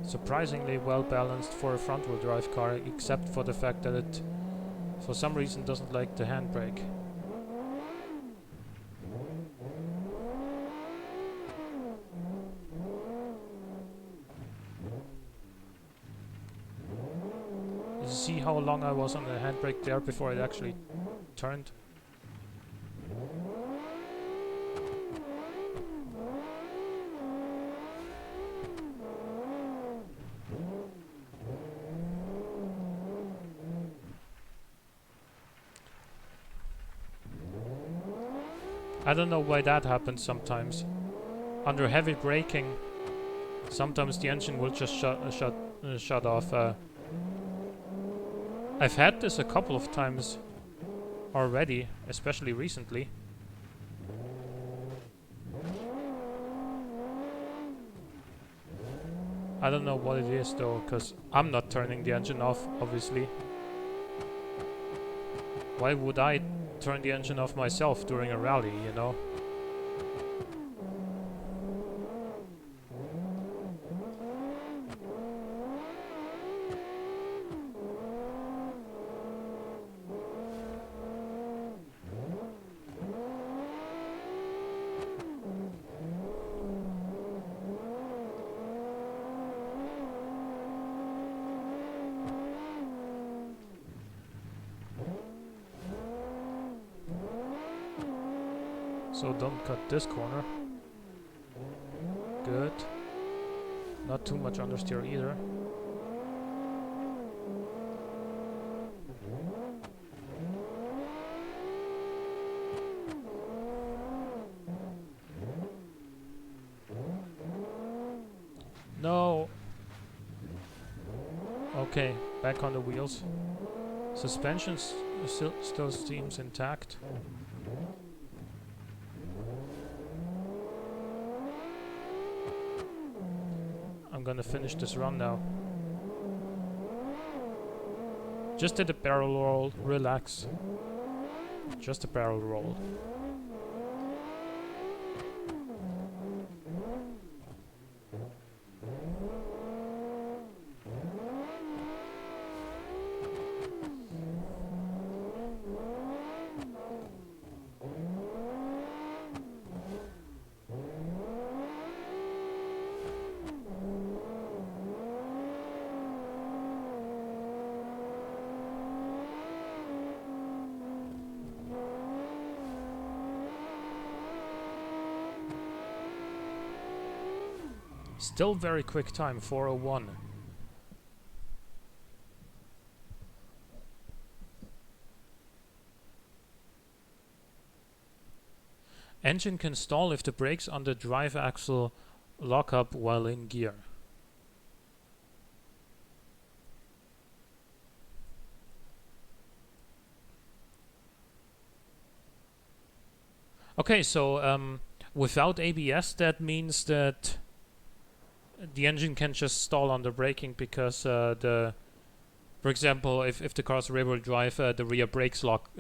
Surprisingly well balanced for a front wheel drive car, except for the fact that it for some reason doesn't like the handbrake. You see how long I was on the handbrake there before it actually turned? I don't know why that happens sometimes. Under heavy braking, Sometimes the engine will just shut off. I've had this a couple of times already, especially recently. I don't know what it is though, because I'm not turning the engine off, obviously. Why would I turn the engine off myself during a rally, you know? So don't cut this corner. Good. Not too much understeer either. No! Okay, back on the wheels. Suspension still seems intact. I'm gonna finish this run now. Just did a barrel roll, relax. Just a barrel roll. Still very quick time, 4:01. Engine can stall if the brakes on the drive axle lock up while in gear. Okay, so without ABS, that means that the engine can just stall under braking because for example, if the car's rear-wheel drive, the rear brakes lock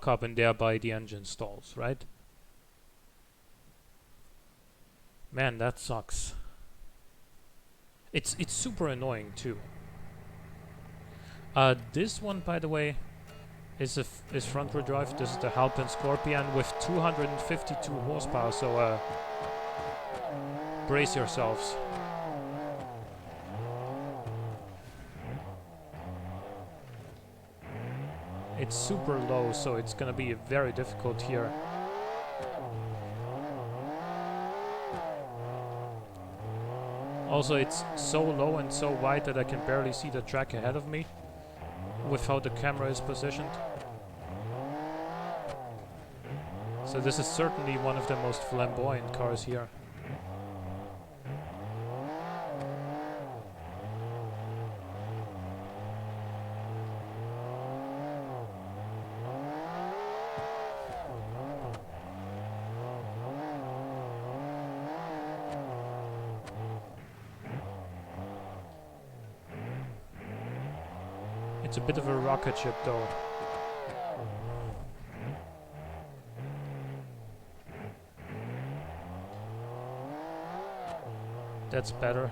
up and thereby the engine stalls, right? Man, that sucks. It's super annoying too. This one, by the way, is front-wheel drive. This is the Halpin Scorpion with 252 horsepower. So brace yourselves. It's super low, so it's gonna be very difficult here. Also, it's so low and so wide that I can barely see the track ahead of me with how the camera is positioned. So this is certainly one of the most flamboyant cars here. It's a bit of a rocket ship though. That's better.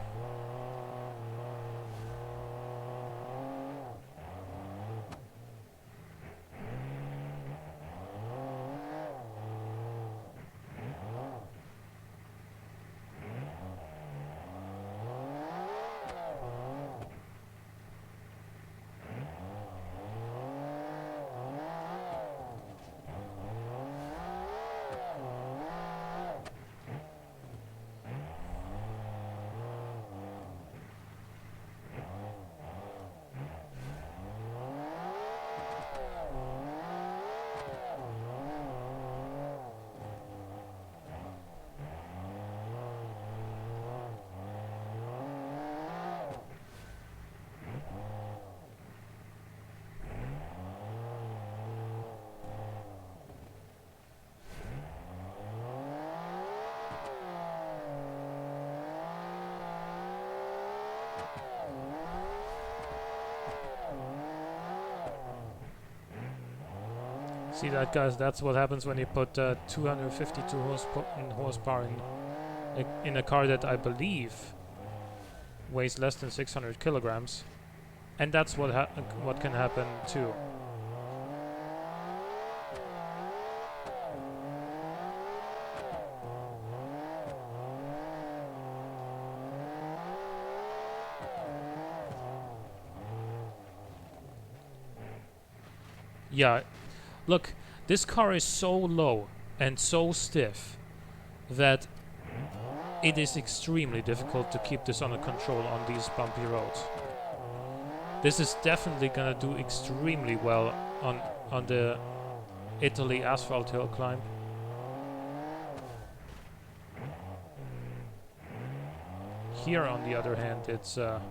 See that, guys? That's what happens when you put 252 horsepower in a car that I believe weighs less than 600 kilograms, and that's what can happen too. Yeah, look, this car is so low and so stiff that it is extremely difficult to keep this under control on these bumpy roads. This is definitely gonna do extremely well on the Italy asphalt hill climb. Here, on the other hand, it's a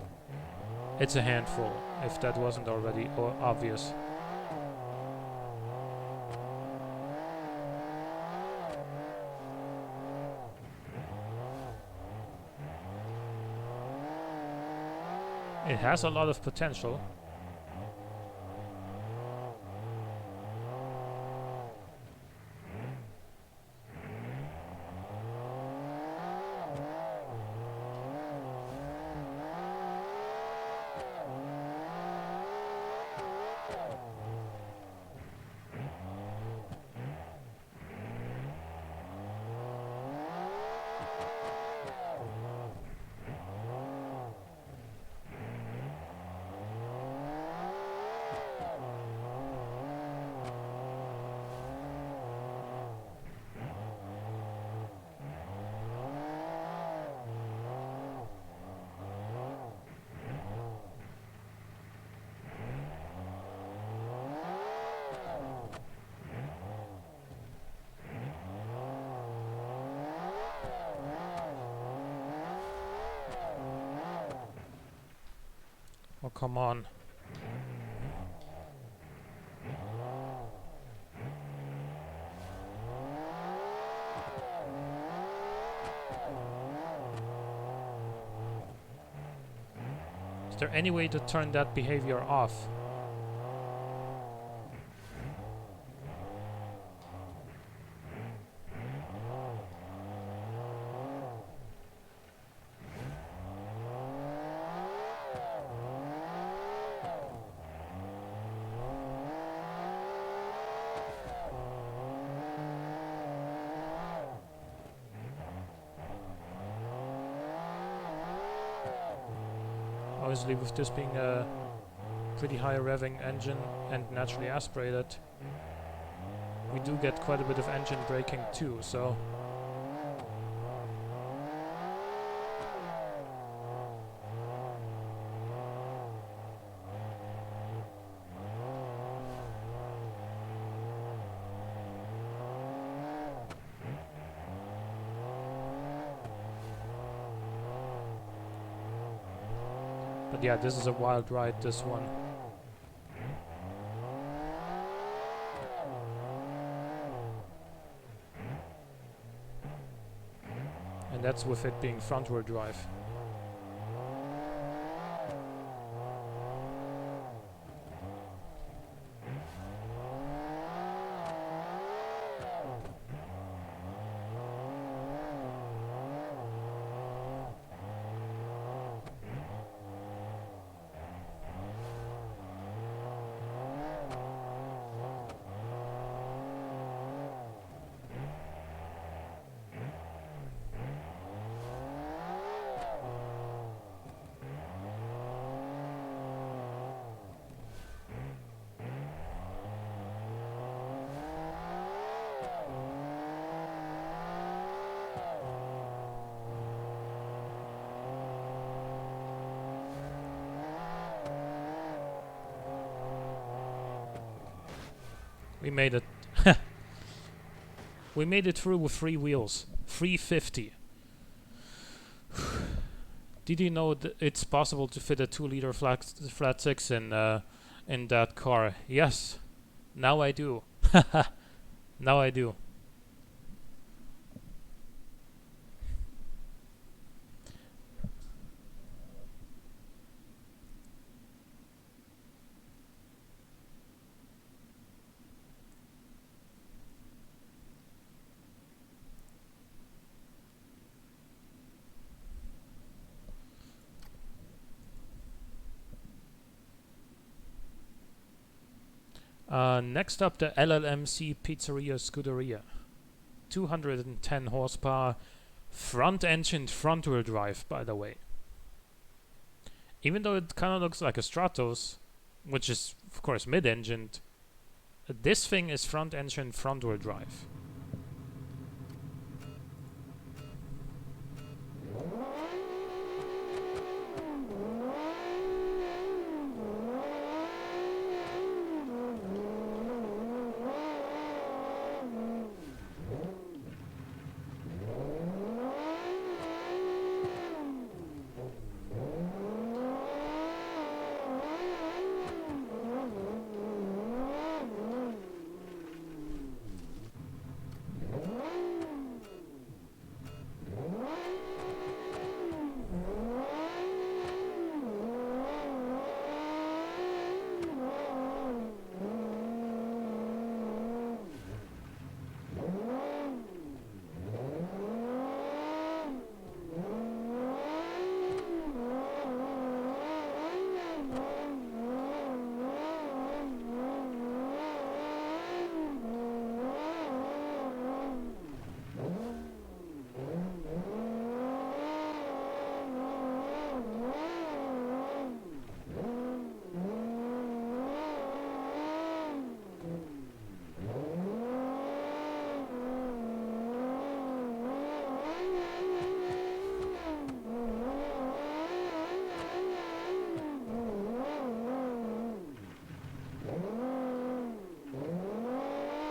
handful, if that wasn't already obvious. It has a lot of potential. Oh, come on. Is there any way to turn that behavior off? Obviously, with this being a pretty high revving engine and naturally aspirated, we do get quite a bit of engine braking too, so but yeah, this is a wild ride, this one. And that's with it being front-wheel drive. We made it. We made it through with 3 wheels. 350. Did you know that it's possible to fit a 2-liter flat 6 in that car? Yes. Now I do. Now I do. Next up, the LLMC Pizzeria Scuderia. 210 horsepower, front-engined front-wheel drive, by the way. Even though it kind of looks like a Stratos, which is, of course, mid-engined, this thing is front-engined front-wheel drive.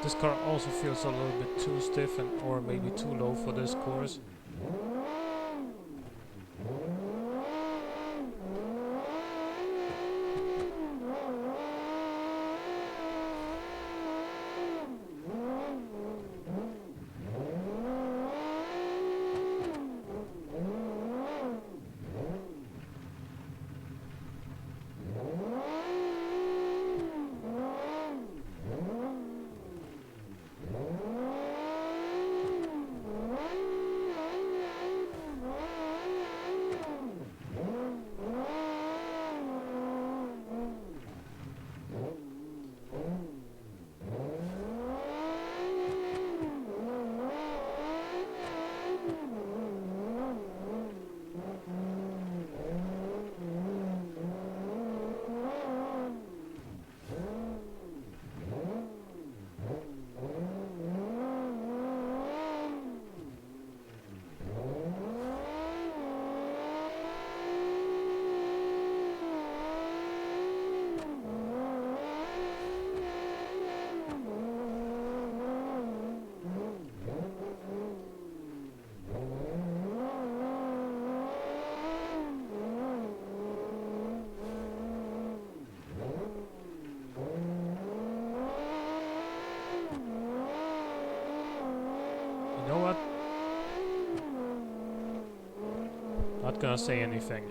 This car also feels a little bit too stiff and or maybe too low for this course. You know what? Not gonna say anything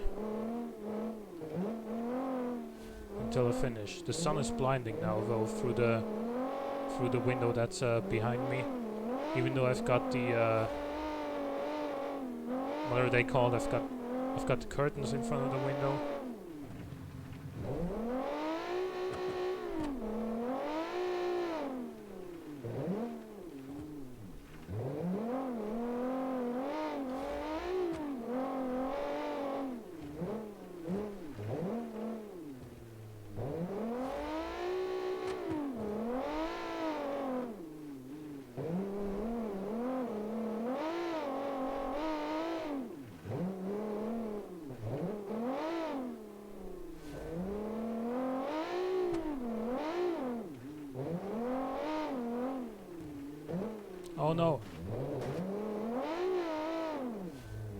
until I finish. The sun is blinding now, though, through the window that's behind me. Even though I've got the what are they called? I've got the curtains in front of the window. Oh no.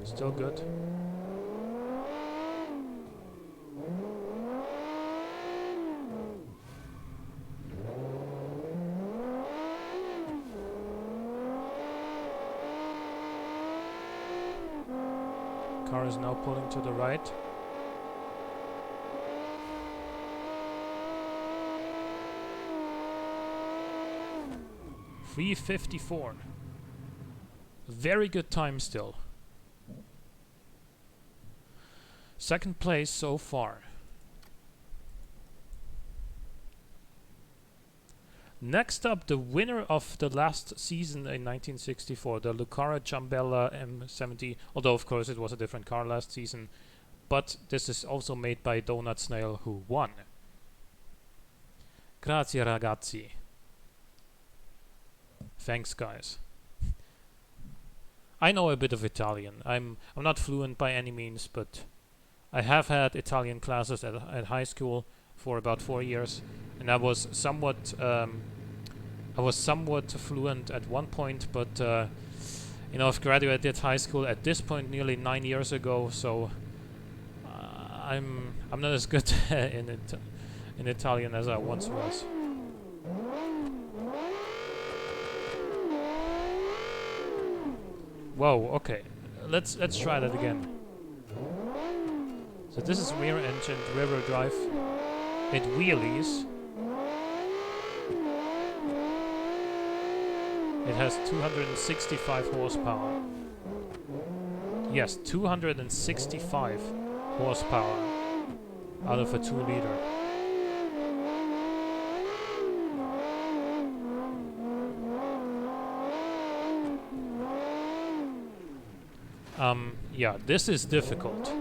Still good. Car is now pulling to the right. .354. Very good time still. Second place so far. Next up, the winner of the last season in 1964, the Lucara Ciambella M70, although of course it was a different car last season, but this is also made by Donut Snail, who won. Grazie ragazzi. Thanks guys. I know a bit of Italian. I'm not fluent by any means, but I have had Italian classes at high school for about 4 years, and I was somewhat fluent at one point, but I've graduated high school at this point nearly 9 years ago, so I'm not as good in Italian as I once was. Whoa, okay. Let's try that again. So this is rear engine, rear drive. It wheelies. It has 265 horsepower. Yes, 265 horsepower out of a 2-liter. Yeah, this is difficult.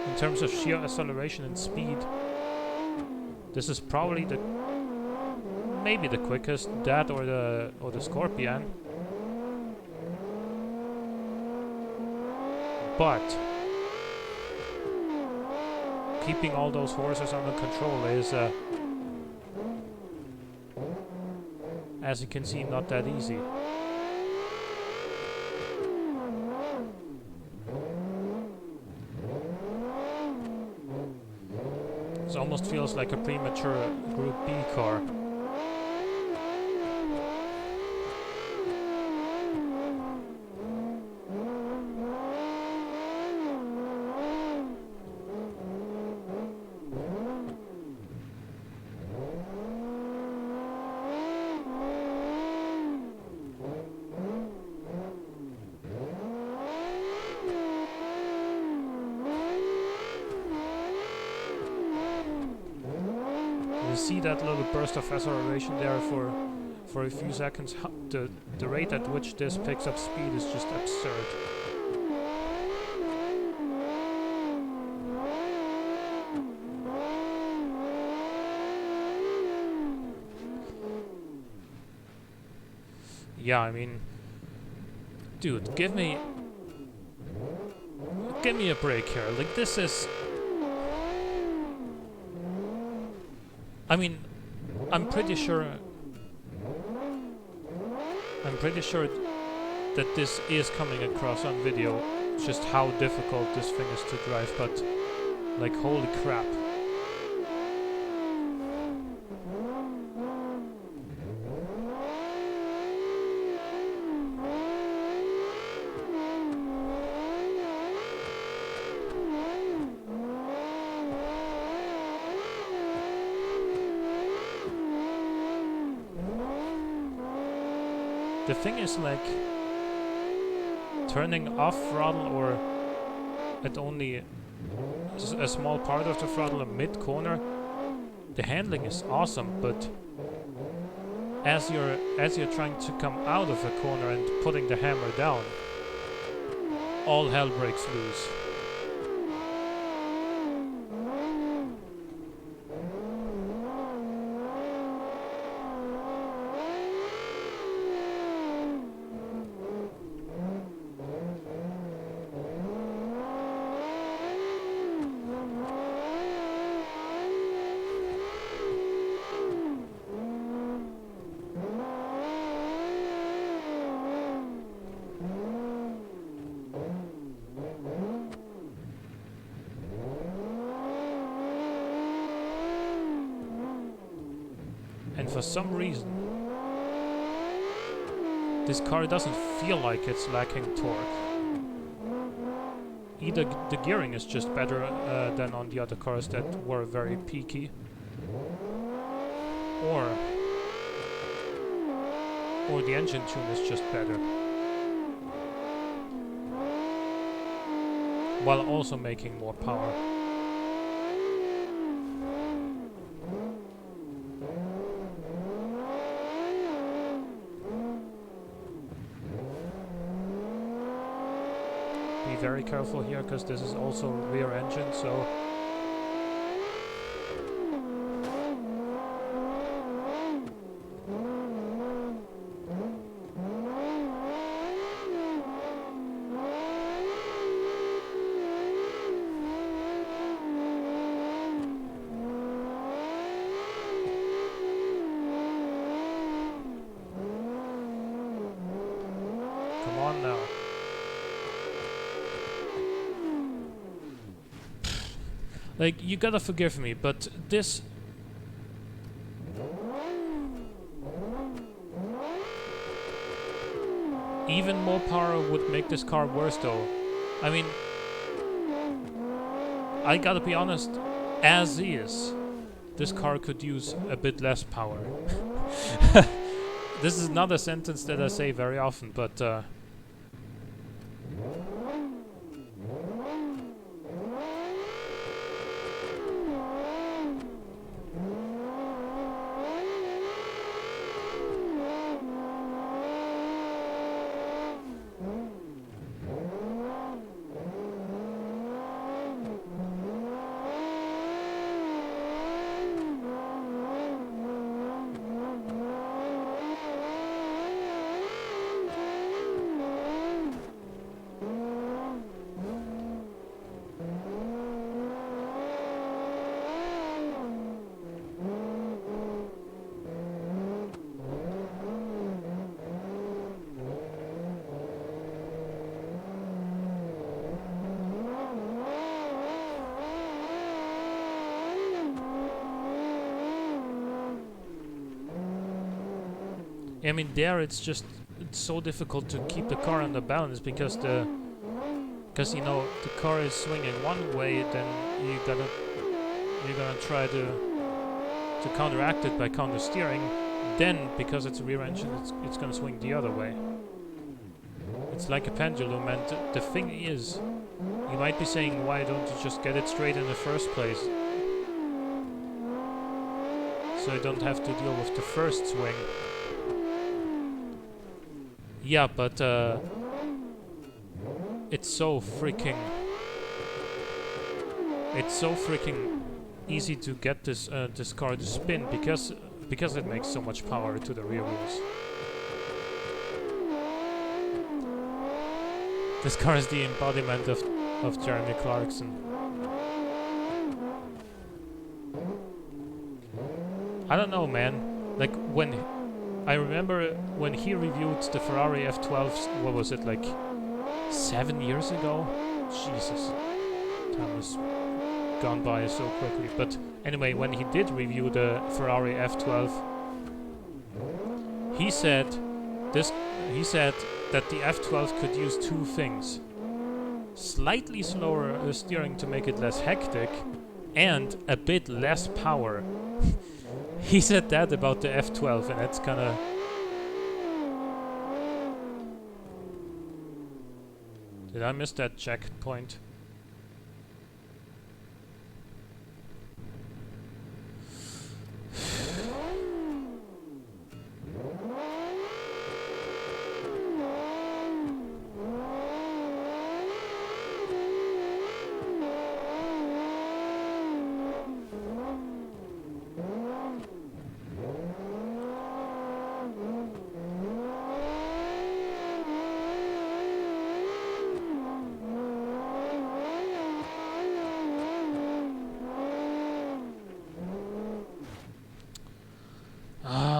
In terms of sheer acceleration and speed, this is probably maybe the quickest, that or the Scorpion. But keeping all those horses under control is, as you can see, not that easy. This almost feels like a premature Group B car. See that little burst of acceleration there for a few seconds. The rate at which this picks up speed is just absurd. Yeah, I mean, dude, give me a break here. Like, this is, I mean, I'm pretty sure that this is coming across on video, just how difficult this thing is to drive, but like, holy crap. The thing is, like, turning off throttle or at only a small part of the throttle in mid-corner, the handling is awesome, but as you're trying to come out of a corner and putting the hammer down, all hell breaks loose. for some reason, this car doesn't feel like it's lacking torque. Either the gearing is just better than on the other cars that were very peaky, or the engine tune is just better, while also making more power. Be very careful here, because this is also rear engine, so come on now. Like, you gotta forgive me, but this... Even more power would make this car worse, though. I mean... I gotta be honest, as is, this car could use a bit less power. This is not a sentence that I say very often, but... I mean, there it's so difficult to keep the car under balance because you know the car is swinging one way, then you're gonna try to counteract it by counter steering. Then because it's a rear engine, it's gonna swing the other way. It's like a pendulum, and the thing is, you might be saying, why don't you just get it straight in the first place, so you don't have to deal with the first swing. Yeah, but it's so freaking easy to get this car to spin because it makes so much power to the rear wheels. This car is the embodiment of Jeremy Clarkson. I don't know, man. Like I remember when he reviewed the Ferrari F12s, what was it, like 7 years ago? Jesus, time has gone by so quickly. But anyway, when he did review the Ferrari F12, he said that the F12 could use two things: slightly slower steering to make it less hectic, and a bit less power. He said that about the F12, and that's kinda... Did I miss that checkpoint?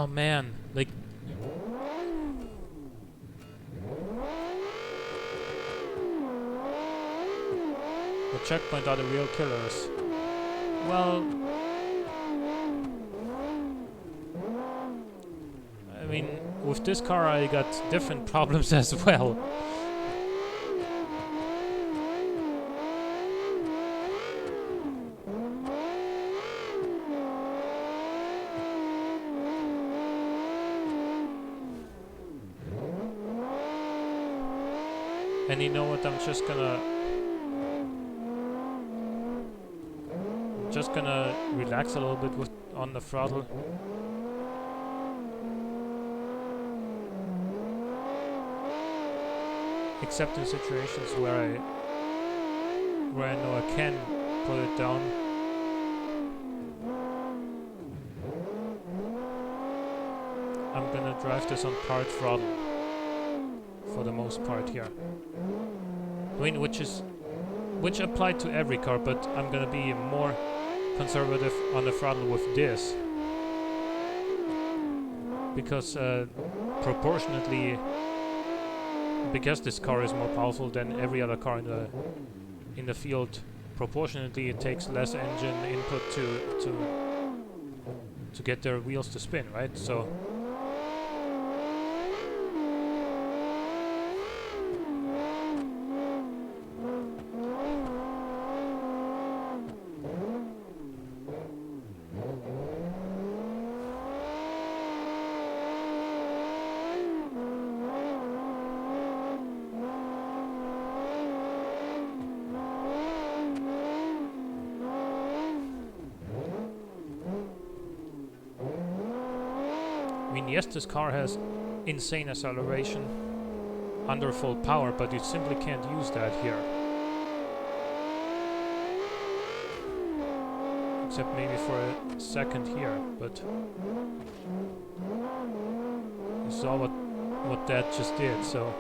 Man, like... The checkpoint are the real killers. Well... with this car I got different problems as well. And you know what, I'm just gonna relax a little bit on the throttle. Except in situations where I know I can put it down. I'm gonna drive this on part throttle for the most part here. I mean, which applied to every car, but I'm gonna be more conservative on the throttle with this because proportionately, because this car is more powerful than every other car in the field, proportionately it takes less engine input to get their wheels to spin, right? So yes, this car has insane acceleration under full power, but you simply can't use that here. Except maybe for a second here, but you saw what that just did, so...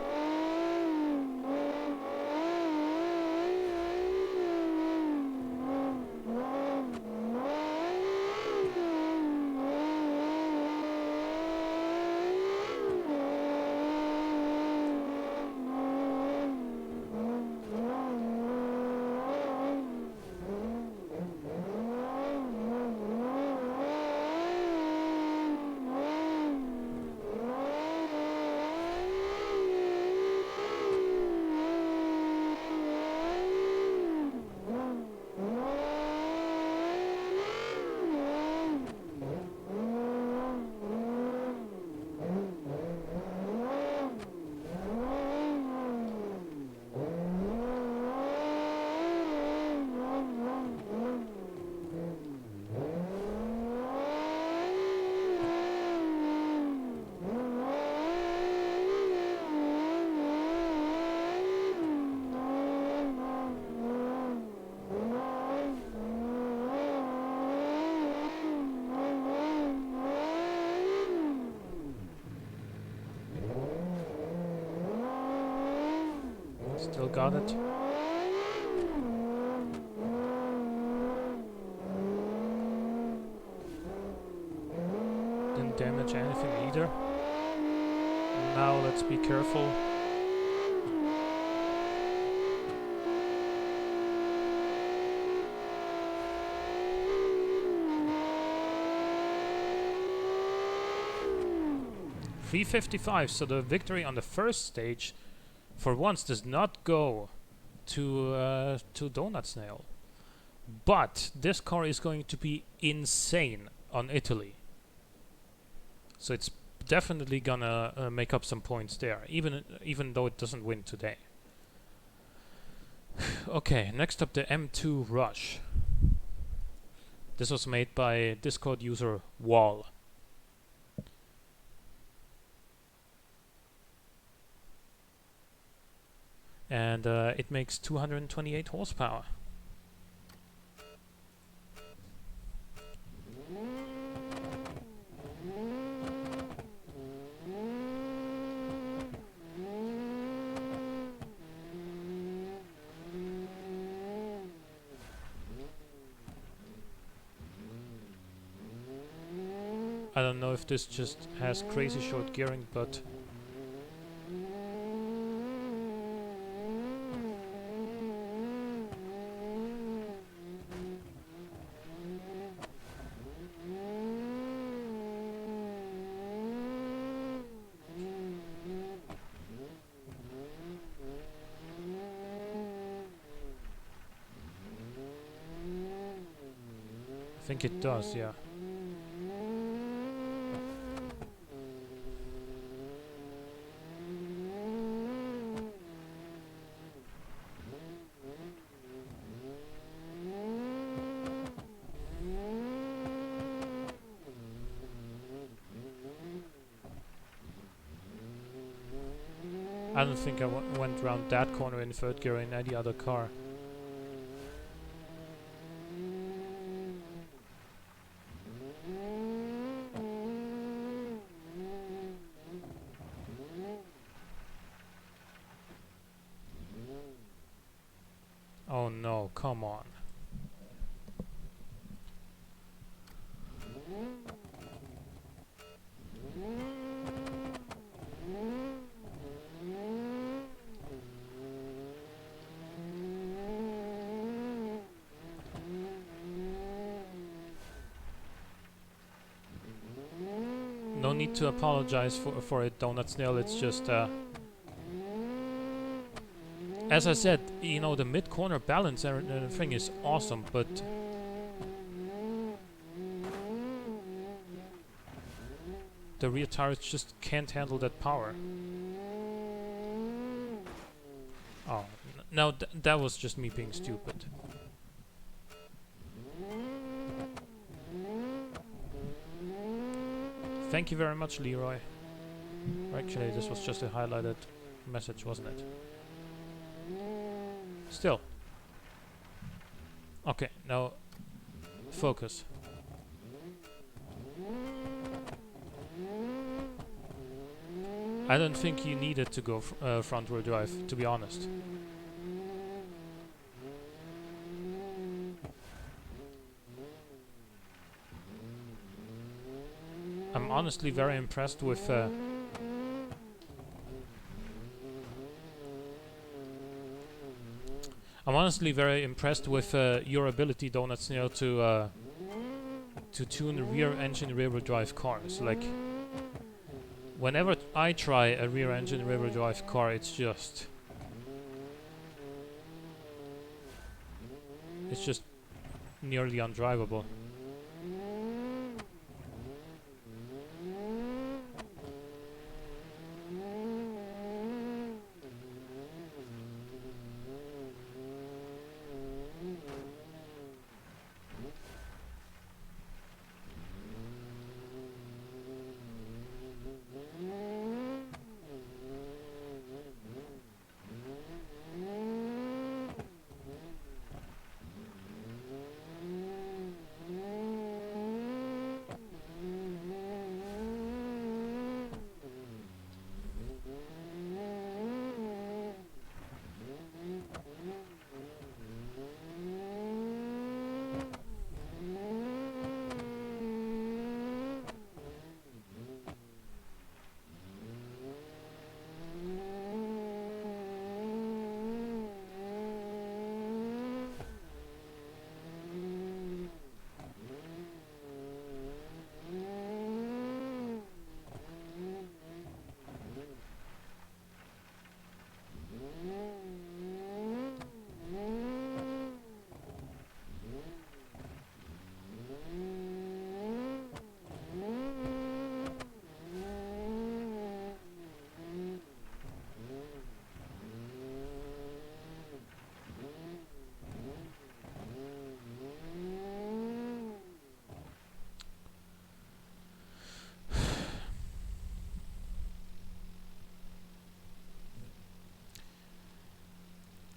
Still got it. Didn't damage anything either. Now let's be careful. .355, so the victory on the first stage for once does not go to Donut Snail. But this car is going to be insane on Italy. So it's definitely gonna make up some points there, even though it doesn't win today. Okay, next up the M2 Rush. This was made by Discord user Wall. And it makes 228 horsepower. I don't know if this just has crazy short gearing, but think it does, yeah. I don't think I went around that corner in third gear in any other car. Oh no, come on. No need to apologize for it, Donut Snail. It's just, as I said, you know, the mid-corner balance and everything is awesome, but the rear tires just can't handle that power. Oh, no, that was just me being stupid. Thank you very much, Leroy. Actually, this was just a highlighted message, wasn't it? Still. Okay, now focus. I don't think you needed to go front wheel drive, to be honest. I'm honestly very impressed with your ability, Donut Snail, to tune rear engine rear wheel drive cars. Like, whenever I try a rear engine rear wheel drive car, it's just nearly undrivable.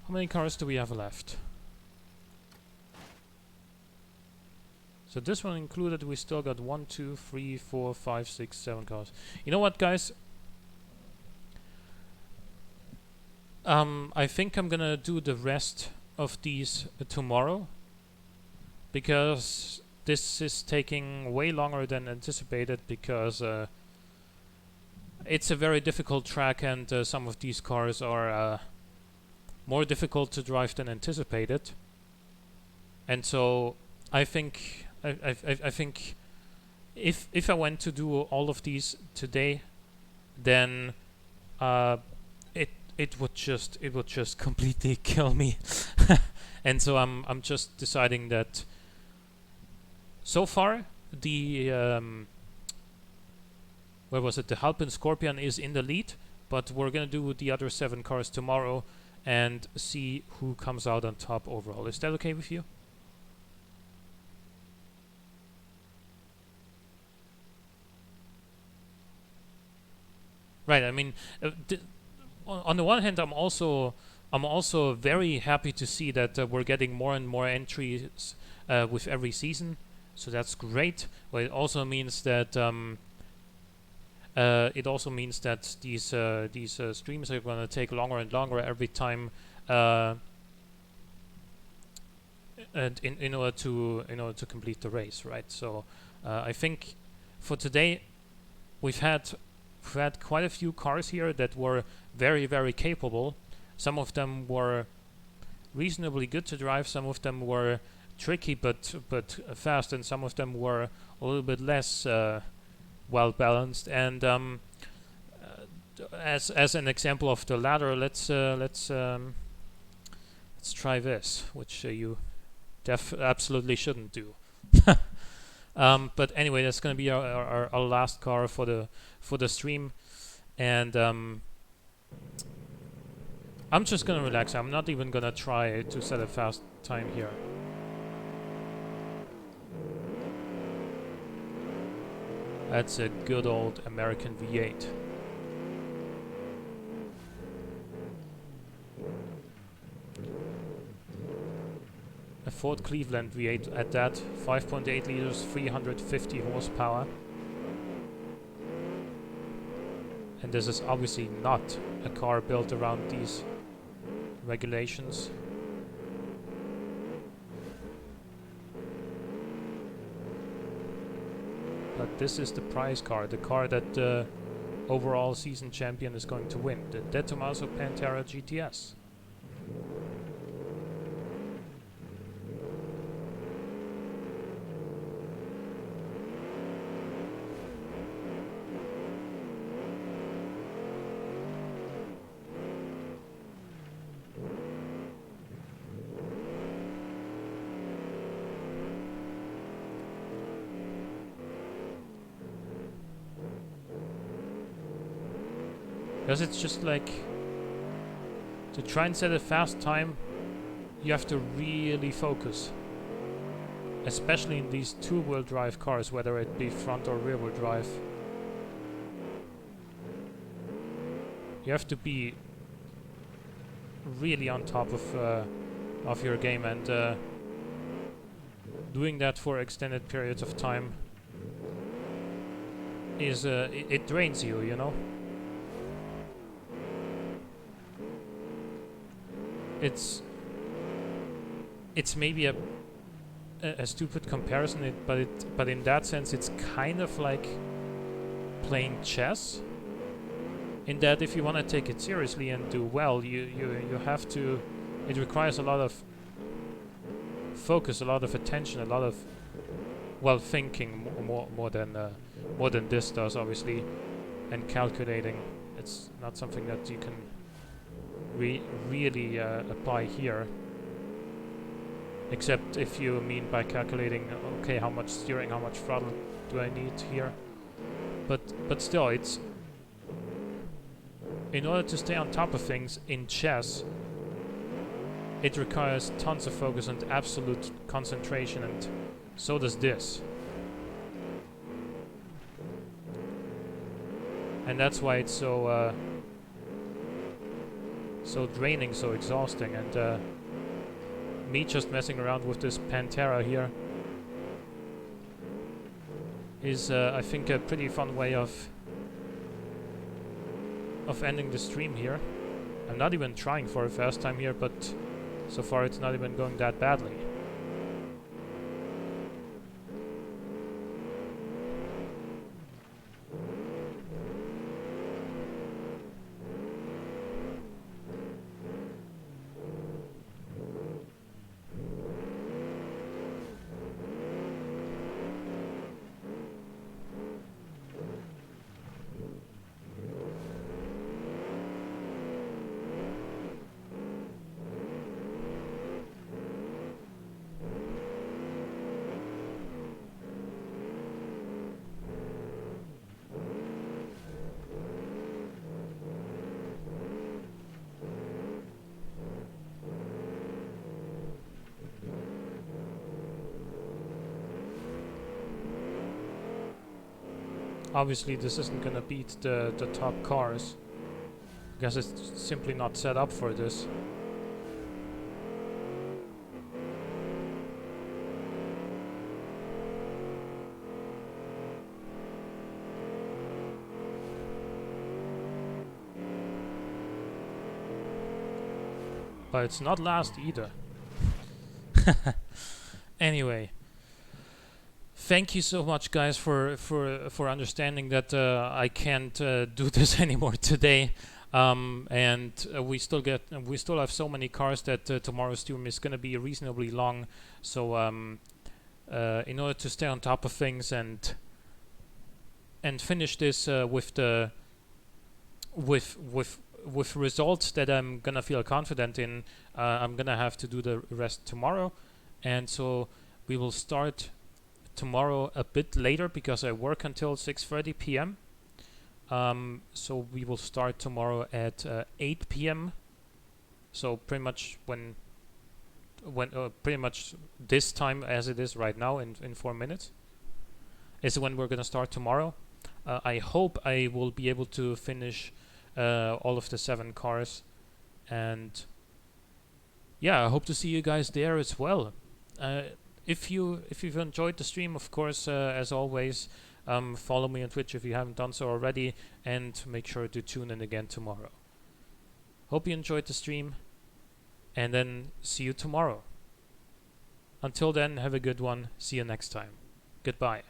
How many cars do we have left? So this one included, we still got 1, 2, 3, 4, 5, 6, 7 cars. You know what, guys? I think I'm gonna do the rest of these tomorrow, because this is taking way longer than anticipated, because it's a very difficult track, and some of these cars are more difficult to drive than anticipated. And so I think I think if I went to do all of these today, then it would just completely kill me. And so I'm just deciding that so far, the where was it? The Halpin Scorpion is in the lead, but we're gonna do the other 7 cars tomorrow and see who comes out on top overall. Is that okay with you? Right. I mean, on the one hand, I'm also very happy to see that we're getting more and more entries with every season. So that's great. But it also means that these streams are going to take longer and longer every time, and in order to complete the race, right? So I think for today we've had quite a few cars here that were very, very capable. Some of them were reasonably good to drive. Some of them were tricky but fast, and some of them were a little bit less well balanced. And as an example of the latter, let's try this, which you absolutely shouldn't do. But anyway, that's going to be our last car for the stream, and I'm just going to relax. I'm not even going to try to set a fast time here. That's a good old American V8. A Ford Cleveland V8 at that, 5.8 liters, 350 horsepower. And this is obviously not a car built around these regulations. But this is the prize car, the car that the overall season champion is going to win, the De Tomaso Pantera GTS. Because it's just like, to try and set a fast time, you have to really focus. Especially in these two-wheel drive cars, whether it be front or rear-wheel drive. You have to be really on top of your game, and doing that for extended periods of time is it drains you, you know? It's maybe a stupid comparison, but in that sense it's kind of like playing chess. In that, if you want to take it seriously and do well, you have to. It requires a lot of focus, a lot of attention, a lot of thinking more than this does, obviously, and calculating. It's not something that you can really apply here, except if you mean by calculating, okay, how much steering, how much throttle do I need here, but still, it's in order to stay on top of things in chess, it requires tons of focus and absolute concentration, and so does this. And that's why it's so draining, so exhausting. And me just messing around with this Pantera here is, I think, a pretty fun way of ending the stream here. I'm not even trying for a fast time here, but so far it's not even going that badly. Obviously, this isn't gonna beat the top cars, because it's simply not set up for this. But it's not last either. Anyway, thank you so much, guys, for understanding that I can't do this anymore today. And we still have so many cars that tomorrow's stream is gonna be reasonably long. So in order to stay on top of things and finish this with results that I'm gonna feel confident in, I'm gonna have to do the rest tomorrow, and so we will start tomorrow a bit later because I work until 6:30 p.m. So we will start tomorrow at 8 p.m. So pretty much when pretty much this time as it is right now in 4 minutes is when we're gonna start tomorrow. I hope I will be able to finish all of the 7 cars, and yeah, I hope to see you guys there as well. If you've enjoyed the stream, of course, as always, follow me on Twitch if you haven't done so already, and make sure to tune in again tomorrow. Hope you enjoyed the stream, and then see you tomorrow. Until then, have a good one. See you next time. Goodbye.